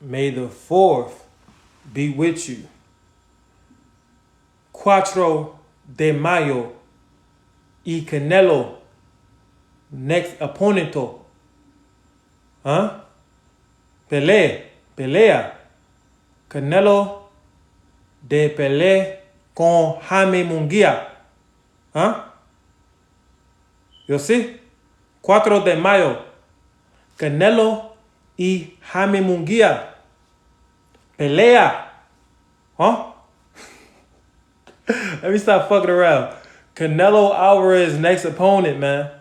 May the 4th be with you. Cuatro de Mayo y Canelo next opponento. Huh? Pelea. Canelo de pelea con Jaime Munguia. Huh? You see? 4 de Mayo. Canelo y Jaime Munguia. Pelea. Huh? Let me stop fucking around. Canelo Alvarez next opponent, man.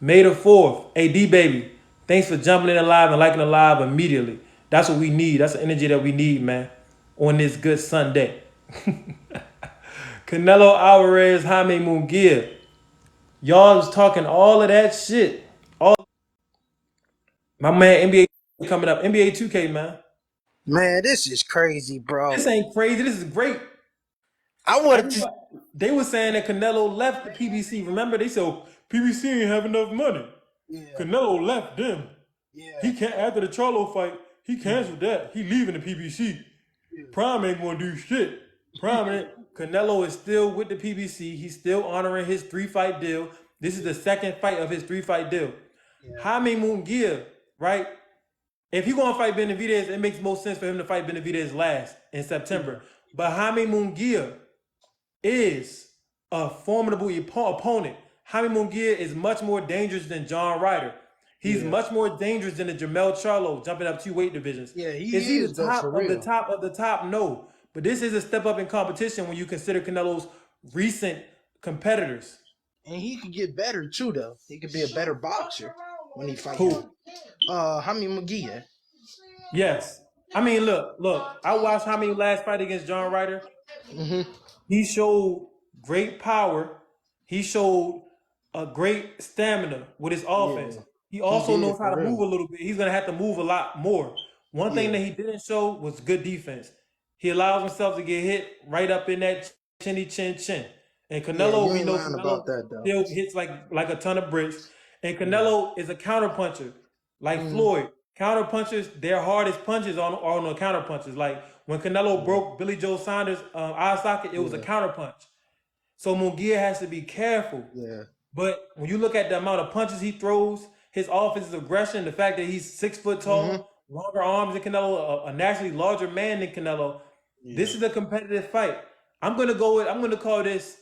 May the 4th. AD baby. Thanks for jumping in the live and liking the live immediately. That's what we need. That's the energy that we need, man. On this good Sunday. Canelo Alvarez, Jaime Munguia. Y'all was talking all of that shit. All my man NBA coming up. NBA 2K, man. Man, this is crazy, bro. This ain't crazy. This is great. I wanted to. They were saying that Canelo left the PBC. Remember, they said PBC ain't have enough money. Yeah, Canelo left them. yeah, He can't after the Charlo fight. He canceled that. He leaving the PBC. Prime ain't gonna do shit. Canelo is still with the PBC. He's still honoring his 3-fight deal. This is the second fight of his 3-fight deal. yeah. Jaime Munguia, right? If he gonna fight Benavidez, it makes most sense for him to fight Benavidez last in September. But Jaime Munguia is a formidable opponent. Jaime Munguia is much more dangerous than John Ryder. He's much more dangerous than the Jermell Charlo jumping up 2 weight divisions. Yeah, he Is he is, the though, top for of the real. top of the top? No. But this is a step up in competition when you consider Canelo's recent competitors. And he could get better too, though. He could be a better boxer when he fights. Who? Jaime Munguia. Yes. I mean, look. I watched Jaime last fight against John Ryder. He showed great power. He showed a great stamina with his offense. Yeah, He also knows how for to real. move a little bit. He's gonna have to move a lot more. One thing that he didn't show was good defense. He allows himself to get hit right up in that chinny chin chin. And Canelo, you we ain't know lying Canelo about that, though. still hits like a ton of bricks. And Canelo is a counter puncher, like Floyd. Counter punchers, their hardest punches are on the counter punches. Like when Canelo broke Billy Joe Saunders' eye socket, it was a counter punch. So Munguia has to be careful. Yeah. But when you look at the amount of punches he throws, his offensive aggression, the fact that he's 6 foot tall, longer arms than Canelo, a naturally larger man than Canelo, this is a competitive fight. I'm gonna call this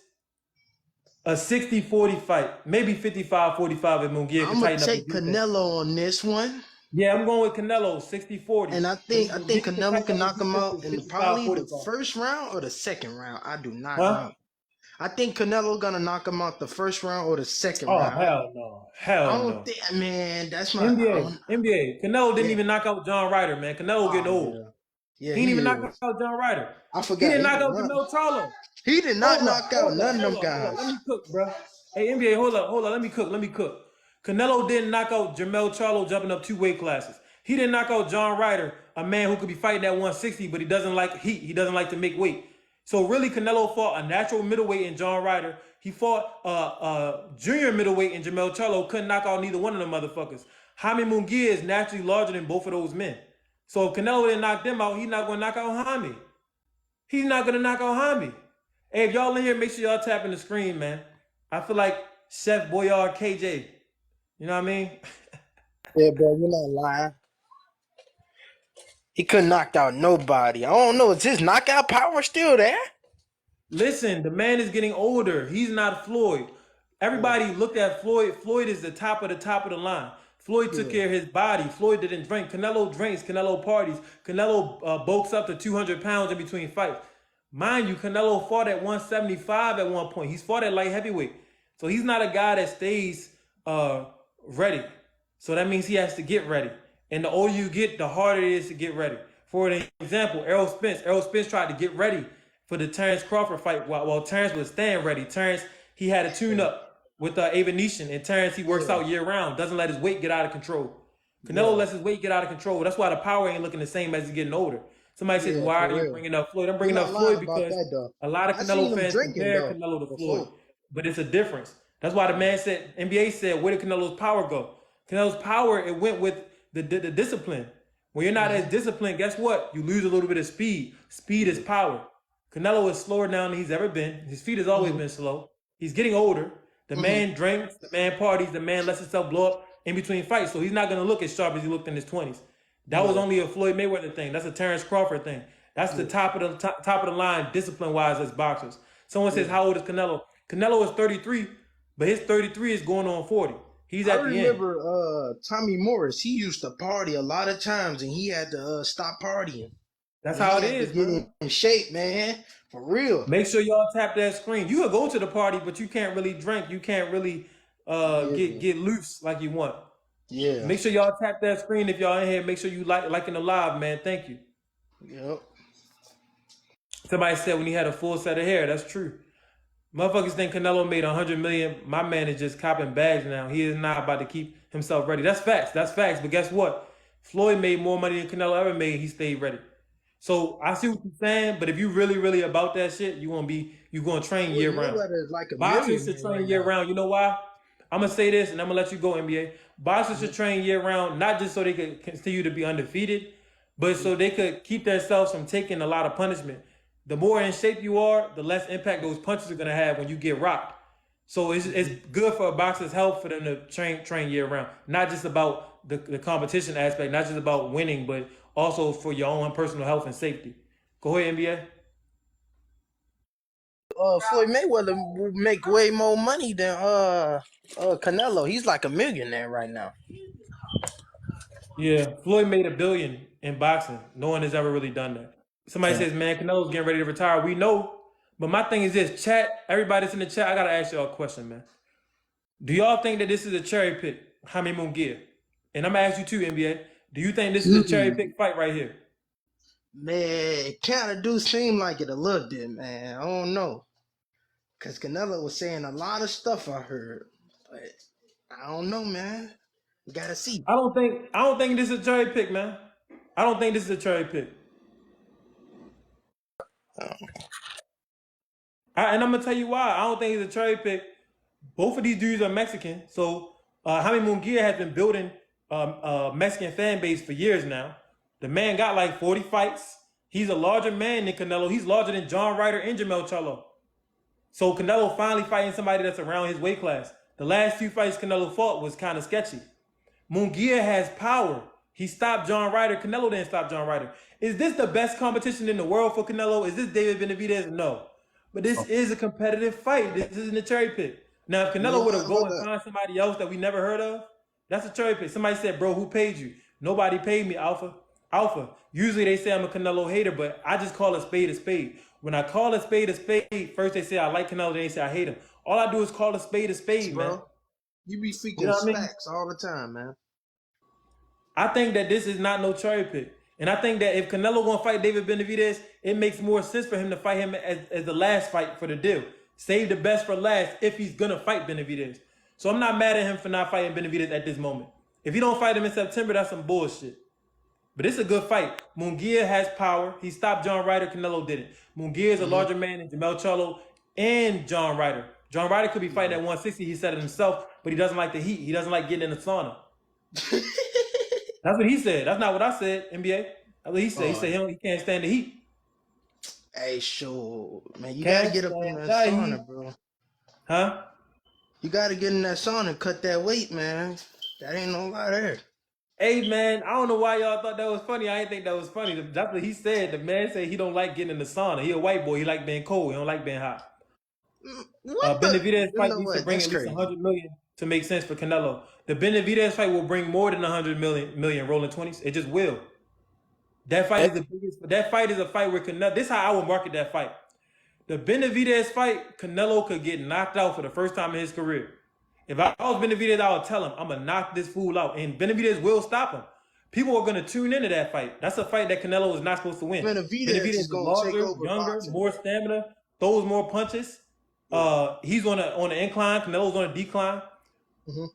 a 60-40 fight, maybe 55-45 if Munguia I'm can gonna tighten up take his defense. Canelo on this one. Yeah, I'm going with Canelo, 60-40. And I think Canelo can knock him out in probably the 55-45. first round or the second round. I do not Huh? know. I think Canelo gonna knock him out the first round or the second Oh, round. hell no. I Hell don't no. think, man. That's my NBA. Canelo didn't even knock out John Ryder, man. Canelo getting old. Yeah, He didn't even knock is. out John Ryder. I forgot. He didn't knock out Jamel Charlo. He did not knock out none of them guys. Let me cook, bro. Hey, NBA, hold up. Let me cook. Canelo didn't knock out Jamel Charlo jumping up 2 weight classes. He didn't knock out John Ryder, a man who could be fighting at 160, but he doesn't like heat. He doesn't like to make weight. So really, Canelo fought a natural middleweight in John Ryder. He fought a junior middleweight in Jamel Charlo. Couldn't knock out neither one of them motherfuckers. Jaime Munguia is naturally larger than both of those men. So if Canelo didn't knock them out, he's not going to knock out Jaime. He's not going to knock out Jaime. Hey, if y'all in here, make sure y'all tapping the screen, man. I feel like Chef Boyard KJ. You know what I mean? Yeah, bro, you're not lying. He couldn't knock out nobody. I don't know. Is his knockout power still there? Listen, the man is getting older. He's not Floyd. Everybody looked at Floyd. Floyd is the top of the line. Floyd took care of his body. Floyd didn't drink. Canelo drinks. Canelo parties. Canelo bulks up to 200 pounds in between fights. Mind you, Canelo fought at 175 at one point. He's fought at light heavyweight. So he's not a guy that stays ready. So that means he has to get ready. And the older you get, the harder it is to get ready. For an example, Errol Spence. Errol Spence tried to get ready for the Terrence Crawford fight while Terrence was staying ready. Terrence, he had a tune-up with Avenetian. And Terrence, he works out year-round. Doesn't let his weight get out of control. Canelo lets his weight get out of control. That's why the power ain't looking the same as he's getting older. Somebody says, why are you bringing up Floyd? I'm bringing up Floyd because a lot of Canelo fans compare Canelo to Floyd. But it's a difference. That's why the man said, NBA said, where did Canelo's power go? Canelo's power, it went with the discipline. When you're not as disciplined, guess what? You lose a little bit of speed. Speed is power. Canelo is slower now than he's ever been. His feet has always been slow. He's getting older. The man drinks, the man parties, the man lets himself blow up in between fights. So he's not going to look as sharp as he looked in his 20s. That was only a Floyd Mayweather thing. That's a Terrence Crawford thing. That's the top of the line, discipline-wise, as boxers. Someone says, how old is Canelo? Canelo is 33, but his 33 is going on 40. He's at the end. I remember Tommy Morris. He used to party a lot of times, and he had to stop partying. That's how it is. Get in shape, man. For real. Make sure y'all tap that screen. You could go to the party, but you can't really drink. You can't really get loose like you want. Yeah. Make sure y'all tap that screen if y'all in here. Make sure you liking the live, man. Thank you. Yep. Somebody said when he had a full set of hair. That's true. Motherfuckers think Canelo made 100 million. My man is just copping bags now. He is not about to keep himself ready. That's facts. That's facts. But guess what? Floyd made more money than Canelo ever made. He stayed ready. So I see what you're saying, but if you really about that shit, you gonna train year round. Like Boxers should train year round. You know why? I'm gonna say this, and I'm gonna let you go, NBA. Boxers should train year round, not just so they could continue to be undefeated, but so they could keep themselves from taking a lot of punishment. The more in shape you are, the less impact those punches are gonna have when you get rocked. So it's good for a boxer's health for them to train year round, not just about the competition aspect, not just about winning, but also for your own personal health and safety. Go ahead, NBA. Floyd Mayweather will make way more money than Canelo. He's like a millionaire right now. Yeah, Floyd made $1 billion in boxing. No one has ever really done that. Somebody says, man, Canelo's getting ready to retire. We know. But my thing is this, chat, everybody that's in the chat, I gotta ask y'all a question, man. Do y'all think that this is a cherry pick, Jaime Munguia? And I'm gonna ask you too, NBA. Do you think this is a cherry pick fight right here? Man, it kind of do seem like it a little bit, man. I don't know. Because Canelo was saying a lot of stuff I heard. But I don't know, man. We got to see. I don't think this is a cherry pick, man. I don't think this is a cherry pick. And I'm going to tell you why. I don't think it's a cherry pick. Both of these dudes are Mexican. So Jaime Munguia has been building a Mexican fan base for years now. The man got like 40 fights. He's a larger man than Canelo. He's larger than John Ryder and Jamel Charlo. So Canelo finally fighting somebody that's around his weight class. The last few fights Canelo fought was kind of sketchy. Munguia has power. He stopped John Ryder. Canelo didn't stop John Ryder. Is this the best competition in the world for Canelo? Is this David Benavidez? No. But this is a competitive fight. This isn't a cherry pick. Now, if Canelo would have gone and find somebody else that we never heard of, that's a cherry pick. Somebody said, bro, who paid you? Nobody paid me, Alpha. Usually they say I'm a Canelo hater, but I just call a spade a spade. When I call a spade, first they say I like Canelo, then they say I hate him. All I do is call a spade, man. You be freaking facts all the time, man. I think that this is not no cherry pick. And I think that if Canelo gonna fight David Benavidez, it makes more sense for him to fight him as the last fight for the deal. Save the best for last if he's gonna fight Benavidez. So I'm not mad at him for not fighting Benavidez at this moment. If he don't fight him in September, that's some bullshit. But it's a good fight. Munguia has power. He stopped John Ryder. Canelo didn't. Munguia is a larger man than Jamel Charlo and John Ryder. John Ryder could be fighting at 160. He said it himself, but he doesn't like the heat. He doesn't like getting in the sauna. That's what he said. That's not what I said, NBA. That's what he said. He said he can't stand the heat. Hey, sure. Man, you got to get up in that sauna, bro. Huh? You got to get in that sauna and cut that weight, man. That ain't no lie there. Hey, man, I don't know why y'all thought that was funny. I didn't think that was funny. That's what he said. The man said he don't like getting in the sauna. He a white boy. He like being cold. He don't like being hot. Benavidez fight needs to bring at least 100 million to make sense for Canelo. The Benavidez fight will bring more than 100 million rolling 20s. It just will. That fight is the biggest. That fight is a fight where Canelo. This is how I would market that fight. The Benavidez fight, Canelo could get knocked out for the first time in his career. If I was Benavidez, I would tell him, I'm going to knock this fool out. And Benavidez will stop him. People are going to tune into that fight. That's a fight that Canelo is not supposed to win. Benavidez is larger, younger, boxing. More stamina, throws more punches. He's on an incline. Canelo's on a decline.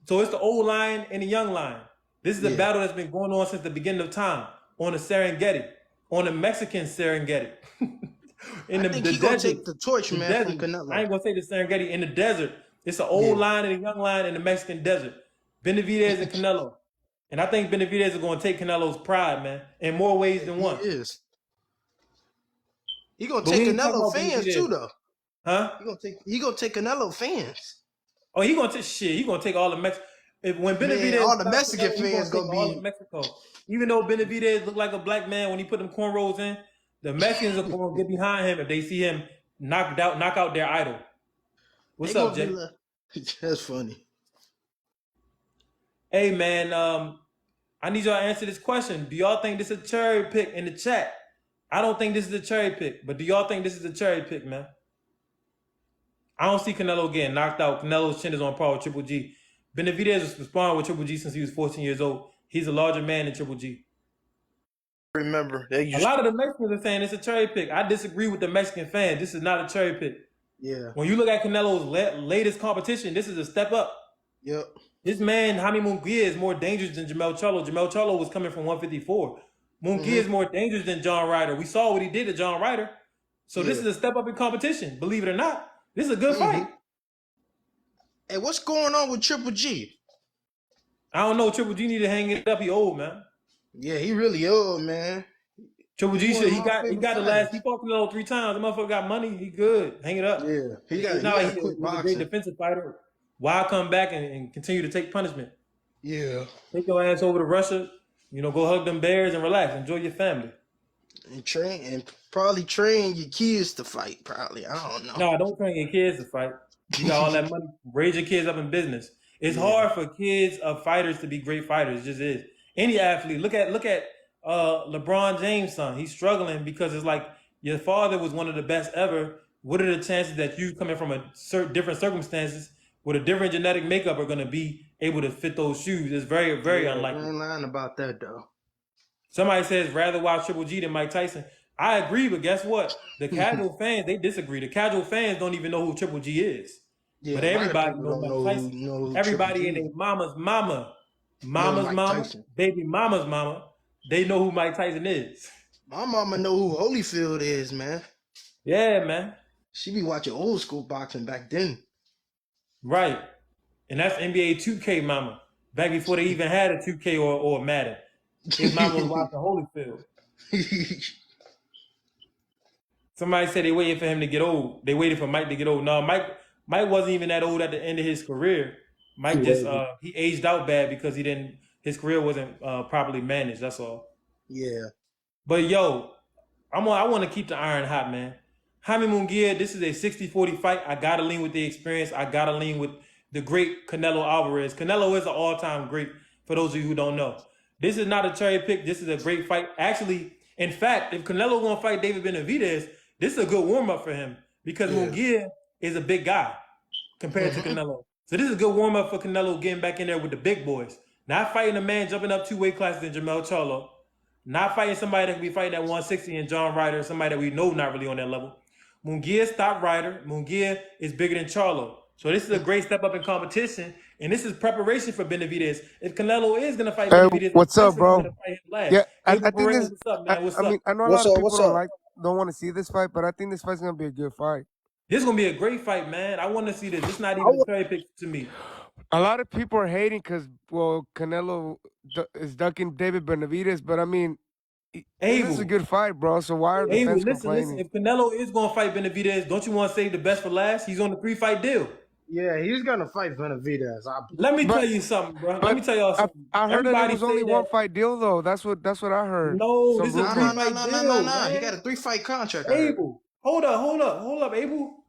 So it's the old line and the young line. This is a battle that's been going on since the beginning of time on the Serengeti, on the Mexican Serengeti. I think he's going to take the torch, man, from Canelo. I ain't going to say the Serengeti. In the desert. It's an old line and a young line in the Mexican desert. Benavidez and Canelo. And I think Benavidez is going to take Canelo's pride, man, in more ways than He one. is. He gonna But we take ain't talking Canelo about fans Benavidez, too, though. huh? He gonna take Canelo fans. Oh, he gonna take shit. He gonna take all the Mex. When Man, Benavidez all the stops Mexican Canelo, he gonna fans take gonna all of be. Mexico. Even though Benavidez looked like a black man when he put them cornrows in, the Mexicans are gonna get behind him if they see him knock out their idol. They What's up, gonna be Jay? like, that's funny. Hey man, I need y'all to answer this question. Do y'all think this is a cherry pick in the chat? I don't think this is a cherry pick, but do y'all think this is a cherry pick, man? I don't see Canelo getting knocked out. Canelo's chin is on par with Triple G. Benavidez was sparring with Triple G since he was 14 years old. He's a larger man than Triple G. Remember, they A used. lot of the Mexicans are saying it's a cherry pick. I disagree with the Mexican fans. This is not a cherry pick. Yeah. When you look at Canelo's latest competition, this is a step up. Yep. This man, Jaime Munguia, is more dangerous than Jamel Charlo. Jamel Charlo was coming from 154. Munguia is more dangerous than John Ryder. We saw what he did to John Ryder. So this is a step up in competition. Believe it or not, this is a good fight. Hey, what's going on with Triple G? I don't know. Triple G need to hang it up. He old, man. Yeah, he really old, man. Triple G should. He got the last. He He fought Canelo 3 times. The motherfucker got money. He good. Hang it up. Yeah, he He quit was a great defensive fighter. Why come back and continue to take punishment? Yeah. Take your ass over to Russia. You know, go hug them bears and relax. Enjoy your family. And probably train your kids to fight. Probably, I don't know. No, don't train your kids to fight. You got all that money. Raise your kids up in business. It's hard for kids of fighters to be great fighters. It just is. Any athlete. Look at LeBron James' son. He's struggling because it's like your father was one of the best ever. What are the chances that you coming from different circumstances with a different genetic makeup are going to be able to fit those shoes? It's very, very unlikely. I ain't lying about that though. Somebody says rather watch Triple G than Mike Tyson. I agree, but guess what? The casual fans, they disagree. The casual fans don't even know who Triple G is. Yeah, but everybody knows Mike Tyson. Everybody in their mama's mama, baby mama's mama, they know who Mike Tyson is. My mama know who Holyfield is, man. Yeah, man. She be watching old school boxing back then. Right. And that's NBA 2K mama. Back before they even had a 2K or Madden. His mama was watching Holyfield. Somebody said they waited for him to get old. They waited for Mike to get old. No, Mike wasn't even that old at the end of his career. Mike just he aged out bad because his career wasn't properly managed. That's all. Yeah. But yo, I want to keep the iron hot, man. Jaime Munguia, this is a 60-40 fight. I gotta lean with the experience. I gotta lean with the great Canelo Alvarez. Canelo is an all-time great. For those of you who don't know, this is not a cherry pick. This is a great fight. Actually, in fact, if Canelo gonna fight David Benavidez, this is a good warm-up for him because Munguia is a big guy compared to Canelo. So this is a good warm-up for Canelo getting back in there with the big boys. Not fighting a man jumping up 2 weight classes in Jamel Charlo. Not fighting somebody that can be fighting at 160 in John Ryder, somebody that we know not really on that level. Munguia stopped Ryder. Munguia is bigger than Charlo. So this is a great step up in competition, and this is preparation for Benavidez. If Canelo is going to fight Benavidez, what's up, bro? Yeah, I think this. what's up, man? What's up? I mean, I know a lot of people don't want to see this fight, but I think this fight's gonna be a good fight. This is gonna be a great fight, man. I want to see this. It's not even a cherry pick to me. A lot of people are hating because, well, Canelo is ducking David Benavidez, but I mean, this is a good fight, bro. So why are the fans complaining? Listen, if Canelo is gonna fight Benavidez, don't you want to save the best for last? He's on the 3-fight deal. Yeah, he's gonna fight Benavidez. Let me tell you something, bro. Let me tell y'all something. I heard that it was only 1-fight deal, though. That's what I heard. No, this is a 3-fight deal. No. He got a 3-fight contract. Abel, hold up, Abel.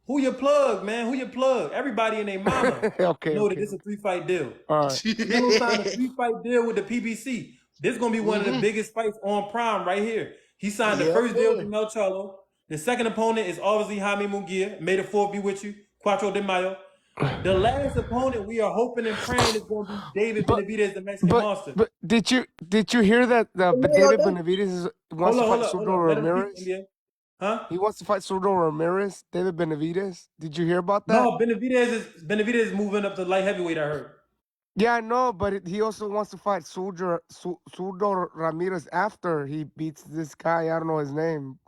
Who your plug, man? Who your plug? Everybody and their mama know that this is a 3-fight deal. All right. Canelo signed a 3-fight deal with the PBC. This is gonna be one of the biggest fights on Prime right here. He signed the first deal with Jamel Charlo. The second opponent is obviously Jaime Munguia. May the 4th be with you. 4 de Mayo. The last opponent we are hoping and praying is going to be David Benavidez, the Mexican monster. But did you hear that David Benavidez wants to fight Surdo Ramirez? Huh? He wants to fight Surdo Ramirez, David Benavidez. Did you hear about that? No, Benavidez is moving up to light heavyweight, I heard. Yeah, I know, but he also wants to fight Surdo Ramirez after he beats this guy. I don't know his name.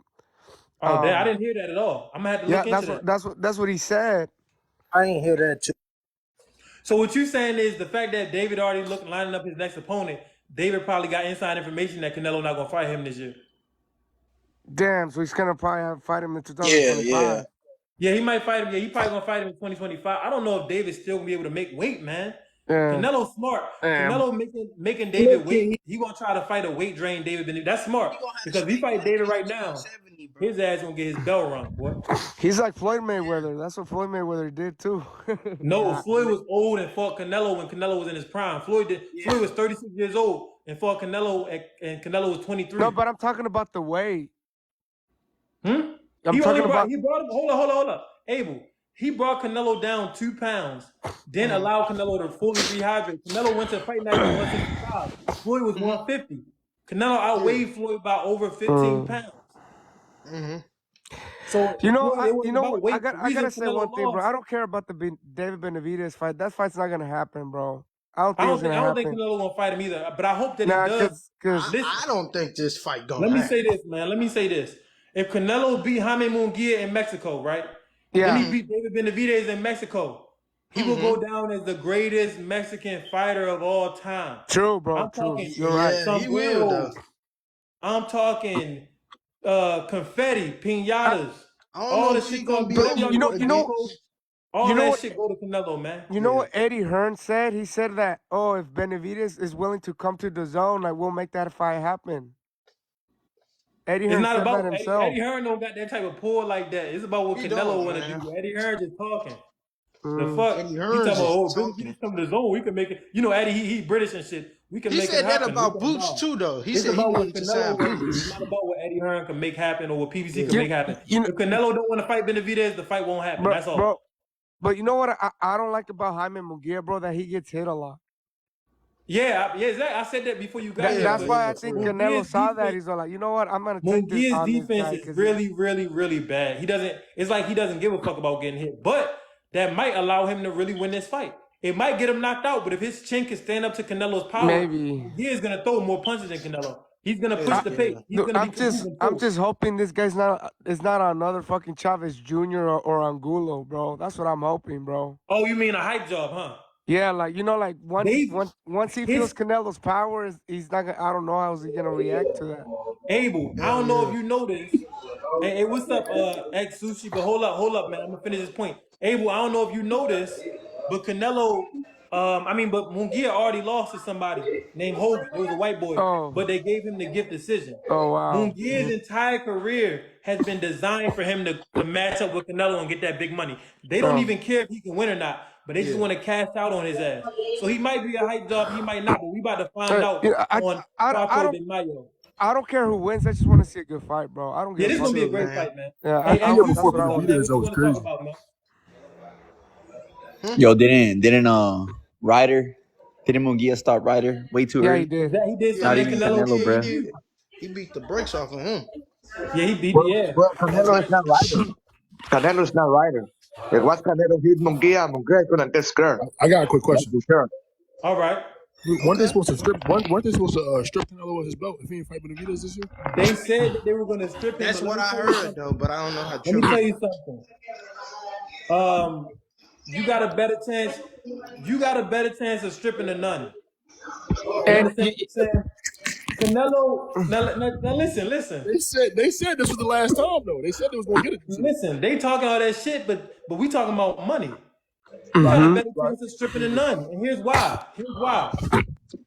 Oh, I didn't hear that at all. I'm gonna have to look into that. That's what he said. I ain't hear that too. So what you saying is the fact that David already lining up his next opponent, David probably got inside information that Canelo not gonna fight him this year. Damn, so he's gonna probably fight him in Yeah, 2025. Yeah, he might fight him. Yeah, he probably gonna fight him in 2025. I don't know if David's still gonna be able to make weight, man. Yeah. Canelo's smart. Damn. Canelo making David weight. He gonna try to fight a weight drain David. That's smart because if he fight David right now, his ass gonna get his bell rung, boy. He's like Floyd Mayweather. That's what Floyd Mayweather did too. No, Floyd was old and fought Canelo when Canelo was in his prime. Floyd was 36 years old and fought Canelo, and Canelo was 23. No, but I'm talking about the weight. He brought him. Hold up. Abel, he brought Canelo down 2 pounds, then allowed Canelo to fully rehydrate. Canelo went to fight night at 165. Floyd was 150. Canelo outweighed Floyd by over 15 pounds. So I gotta say Canelo one thing, bro. lost. I don't care about the David Benavidez fight. That fight's not gonna happen, bro. I don't think Canelo gonna fight him either. But I hope that he does. I don't think this fight gonna Let me happen. say this, man. Let me say this. If Canelo beat Jaime Munguia in Mexico, right? Yeah. Then he beat David Benavidez in Mexico. He will go down as the greatest Mexican fighter of all time. True, bro. You're right. He will, though. I'm talking confetti, piñatas. I don't know if he's gonna be all that shit go to Canelo, man. You know what Eddie Hearn said? He said that, if Benavidez is willing to come to the zone, like we'll make that fight happen. Eddie Hearn said that himself. Eddie Hearn don't got that type of pull like that. It's about what Canelo want to do. Eddie Hearn just talking. The fuck? Eddie Hearn just talking. Come to the zone. We can make it. You know, Eddie, he British and shit. We can make it happen. He said that about Boots too, though. He said he wanted to sign Boots. It's not about what Eddie Hearn can make happen or what PBC can make happen. If Canelo don't want to fight Benavidez, the fight won't happen. That's all. Bro, but you know what I don't like about Jaime Munguia, bro? That he gets hit a lot. Yeah, exactly. I said that before you got here. That's why I think Canelo saw that. He's like, you know what? I'm gonna take this on this guy. Munguia's defense is really, really, really bad. It's like he doesn't give a fuck about getting hit. But that might allow him to really win this fight. It might get him knocked out, but if his chin can stand up to Canelo's power, maybe he is gonna throw more punches than Canelo. He's gonna push the pace. I'm just hoping this guy's not another fucking Chavez Jr. or Angulo, bro. That's what I'm hoping, bro. Oh, you mean a hype job, huh? Yeah, like once he feels Canelo's power, he's not gonna. I don't know how he's gonna react to that. Abel, I don't know if you know this. Hey, what's up, ex Sushi? But hold up, man. I'm gonna finish this point. Abel, I don't know if you know this, but Canelo, but Munguia already lost to somebody named Hogan. It was a white boy, but they gave him the gift decision. Oh wow! Munguia's entire career has been designed for him to match up with Canelo and get that big money. They don't even care if he can win or not, but they just want to cash out on his ass. So he might be a hype job, he might not, but we about to find out on Paco de Mayo. I don't care who wins. I just want to see a good fight, bro. I don't give a fuck. This is gonna be a great fight, man. Yeah, I before Benavidez, that was crazy. Yo, didn't Munguia start Ryder way too early? Yeah, he did. He did. Not even Canelo, bro. He beat the brakes off of him. Yeah, he beat. But Canelo is not Ryder. Canelo is not Ryder. If once Canelo hit Munguia is gonna get scared. I got a quick question. Sure. All right. Weren't they supposed to strip Canelo of his belt if he didn't fight Benavidez this year? They said that they were going to strip him. That's what I heard, though, but I don't know how true. Let me tell you something. You got a better chance. You got a better chance of stripping a nun. And Canelo. Now listen. They said this was the last time though. They said they was going to get it. Listen, they talking all that shit, but we talking about money. You got a better chance of stripping a nun, and here's why.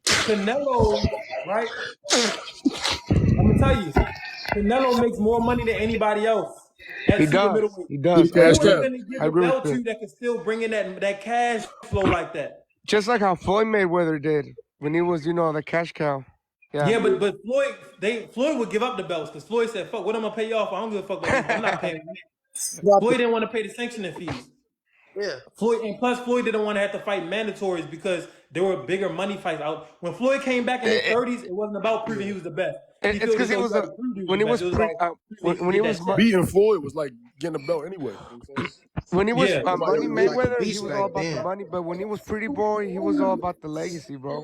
Canelo, right? I'm gonna tell you, Canelo makes more money than anybody else. He does. He does. Who's gonna give a belt to that can still bring in that cash flow like that? Just like how Floyd Mayweather did when he was, the cash cow. Yeah, but Floyd would give up the belts because Floyd said, "Fuck, what I'm gonna pay you off? I don't give a fuck about this. I'm not paying." Floyd didn't want to pay the sanctioning fees. Yeah. Floyd didn't want to have to fight mandatories because there were bigger money fights out. When Floyd came back in his 30s, it wasn't about proving he was the best. It's because he was when he was beating Floyd was like getting a belt anyway. When he was Money Mayweather, he was all about the money. But when he was Pretty Boy, he was all about the legacy, bro.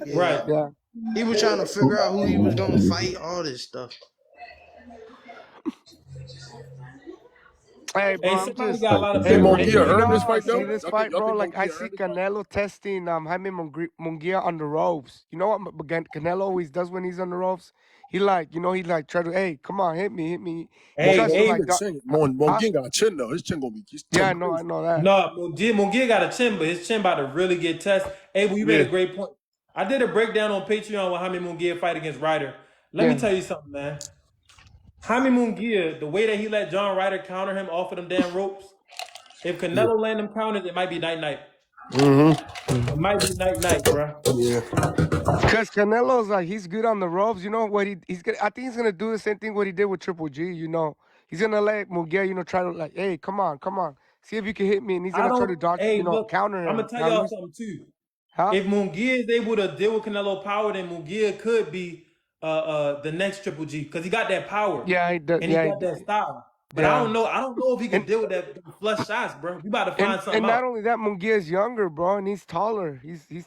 Yeah. Right. Yeah. He was trying to figure out who he was gonna fight, all this stuff. Hey, bro, Hey, I'm somebody just. got a lot of You think Hey, faith in hey, Munguia Munguia, you earned know this man. how I fight see though? this Y'all think fight, bro? Like I Munguia see earned this fight? Canelo testing Jaime Munguia on the ropes. You know what Canelo always does when he's on the ropes? He like try to, hey, come on, hit me. He Hey, tries to He hey, like, been saying it. huh? Munguia got a chin though. His chin gonna be Yeah, talking I crazy. know that. no, Munguia got a chin, but his chin about to really get tested. Hey, well, you made Yeah. a great point. I did a breakdown on Patreon with Jaime Munguia fight against Ryder. Let me Yeah, tell you something, man. Jaime Munguia, the way that he let John Ryder counter him off of them damn ropes, if Yeah. Canelo land them counters, it might be night-night. Mm-hmm. It might be night-night, bro. Yeah. because Canelo's like he's good on the ropes. You know what he's gonna? I think he's gonna do the same thing what he did with Triple G. You know, he's gonna let Munguia, try to like, hey, come on, see if you can hit me, and he's I gonna try don't. to dodge, Hey, look, counter I'm him. gonna tell Now y'all lose, something too. huh? If Munguia is able to deal with Canelo power, then Munguia could be the next Triple G because he got that power Yeah, he does. and he Yeah, got that style. But I yeah. don't know. I don't know if he can And deal with that flush shots, bro. We about to and find something and not out. only that, Munguia is younger, bro, and he's taller.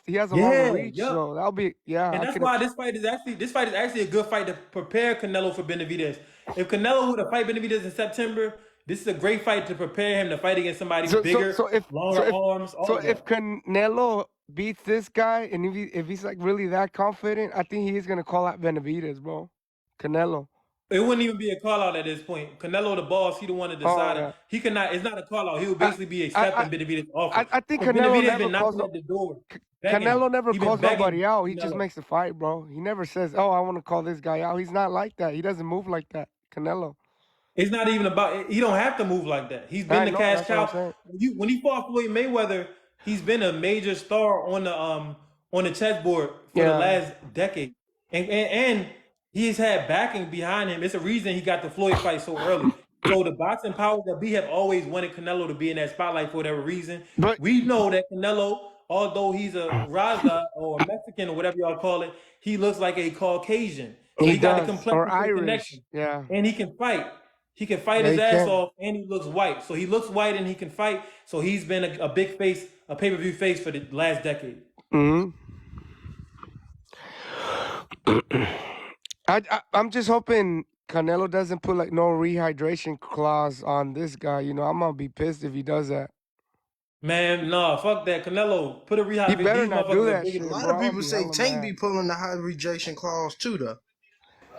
He has a longer Yeah, reach, yep. so that'll be And I that's can. why this fight is actually a good fight to prepare Canelo for Benavidez. If Canelo would have fight Benavidez in September, this is a great fight to prepare him to fight against somebody So so bigger, so if longer so if arms, all so of if that. Canelo beats this guy, and if he's like really that confident, I think he is gonna call out Benavidez, bro. Canelo. It wouldn't even be a call out at this point. Canelo, the boss, he the one that Oh decided. yeah. He cannot. It's not a call out. He would I basically be I I accepting Benavidez' offer I think because Canelo Benavidez never been calls knocking no, at the door, begging. Canelo never He been calls begging nobody out. He just Canelo. makes the fight, bro. He never says, "Oh, I want to call this guy out." He's not like that. He doesn't move like that. Canelo. It's not even about. He don't have to move like that. He's been I the know. cash That's what I'm cow. saying. When he fought Floyd Mayweather, he's been a major star on the chessboard for the Yeah. last decade, and he's had backing behind him. It's a reason he got the Floyd fight so early. So the boxing powers that we have always wanted Canelo to be in that spotlight for whatever reason. But We know that Canelo, although he's a Raza or a Mexican or whatever y'all call it, he looks like a Caucasian. So he he got the does, or complexion for the Irish. connection, Yeah. and he can fight. He can fight Yeah, his he ass can. off, and he looks white. So he looks white, and he can fight. So he's been a big face, a pay-per-view face for the last decade. Hmm. I'm just hoping Canelo doesn't put like no rehydration clause on this guy. I'm gonna be pissed if he does that. Man, nah, fuck that. Canelo, put a He rehab. better These not do motherfuckers are that bigger A shit, than lot bro. of I'm gonna people be say hella Tank be mad. pulling the high rejection clause too, though.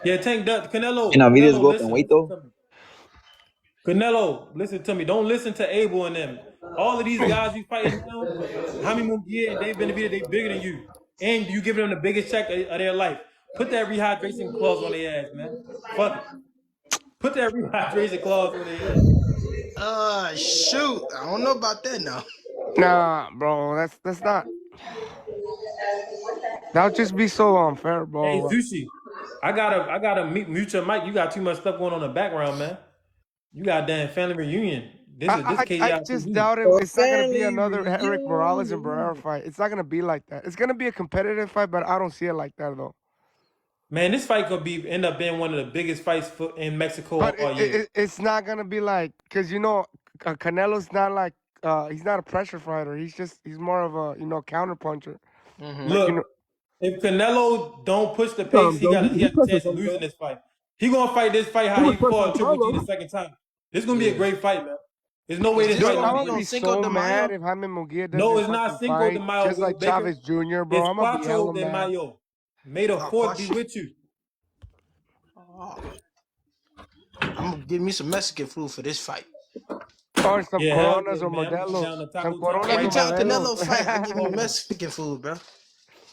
yeah. Tank does. Benavidez Canelo, go up in weight listen though. to me. Canelo, listen to me. Don't listen to Abel and them. All of these guys you fighting now, Jaime Munguia and Dave Benavidez, they bigger than you, and you giving them the biggest check of their life. Put that rehydration clause on their ass, man. Fuck it. Put that rehydration clause on their ass. Shoot. I don't know about that now. Nah, bro. That's not. That'll just be so unfair, Hey, bro. Zushi, I gotta mute your mic. You got too much stuff going on in the background, man. You got damn family reunion. This I just KJITV. doubt it. A It's not gonna be family another Eric Morales and Barrera reunion. fight. It's not gonna be like that. It's gonna be a competitive fight, but I don't see it like that though. Man, this fight could end up being one of the biggest fights in Mexico But all year. it's not gonna be like because Canelo's not like he's not a pressure fighter. He's more of a counter puncher. Mm-hmm. Like Look, if Canelo don't push the pace, Sometimes though, he he got a pressure chance of losing sometimes. this fight. He gonna fight this fight He how was he pressuring fought Triple G Charlo. the second time. This is gonna be a Yeah. great fight, man. There's no way Is this this fight Dude, gonna gonna I'm be be gonna on be easy. Cinco so de mad Mayo? if Jaime Munguia No, doesn't it's fucking not Cinco de fight Mayo, just Will like Baker. Chavez Jr., bro. It's I'm gonna be Cuatro hella de mad. Mayo. May the Oh, fourth be question. with you. Oh, I'm gonna give me some Mexican food for this fight. Or some Yeah, hell Coronas yeah, or man. I'm gonna be Modelos. down to Some Taco Town Coronas Every or right now. time Tell me Canelo when fight, I you give me Modelos. call me. Mexican food, bro.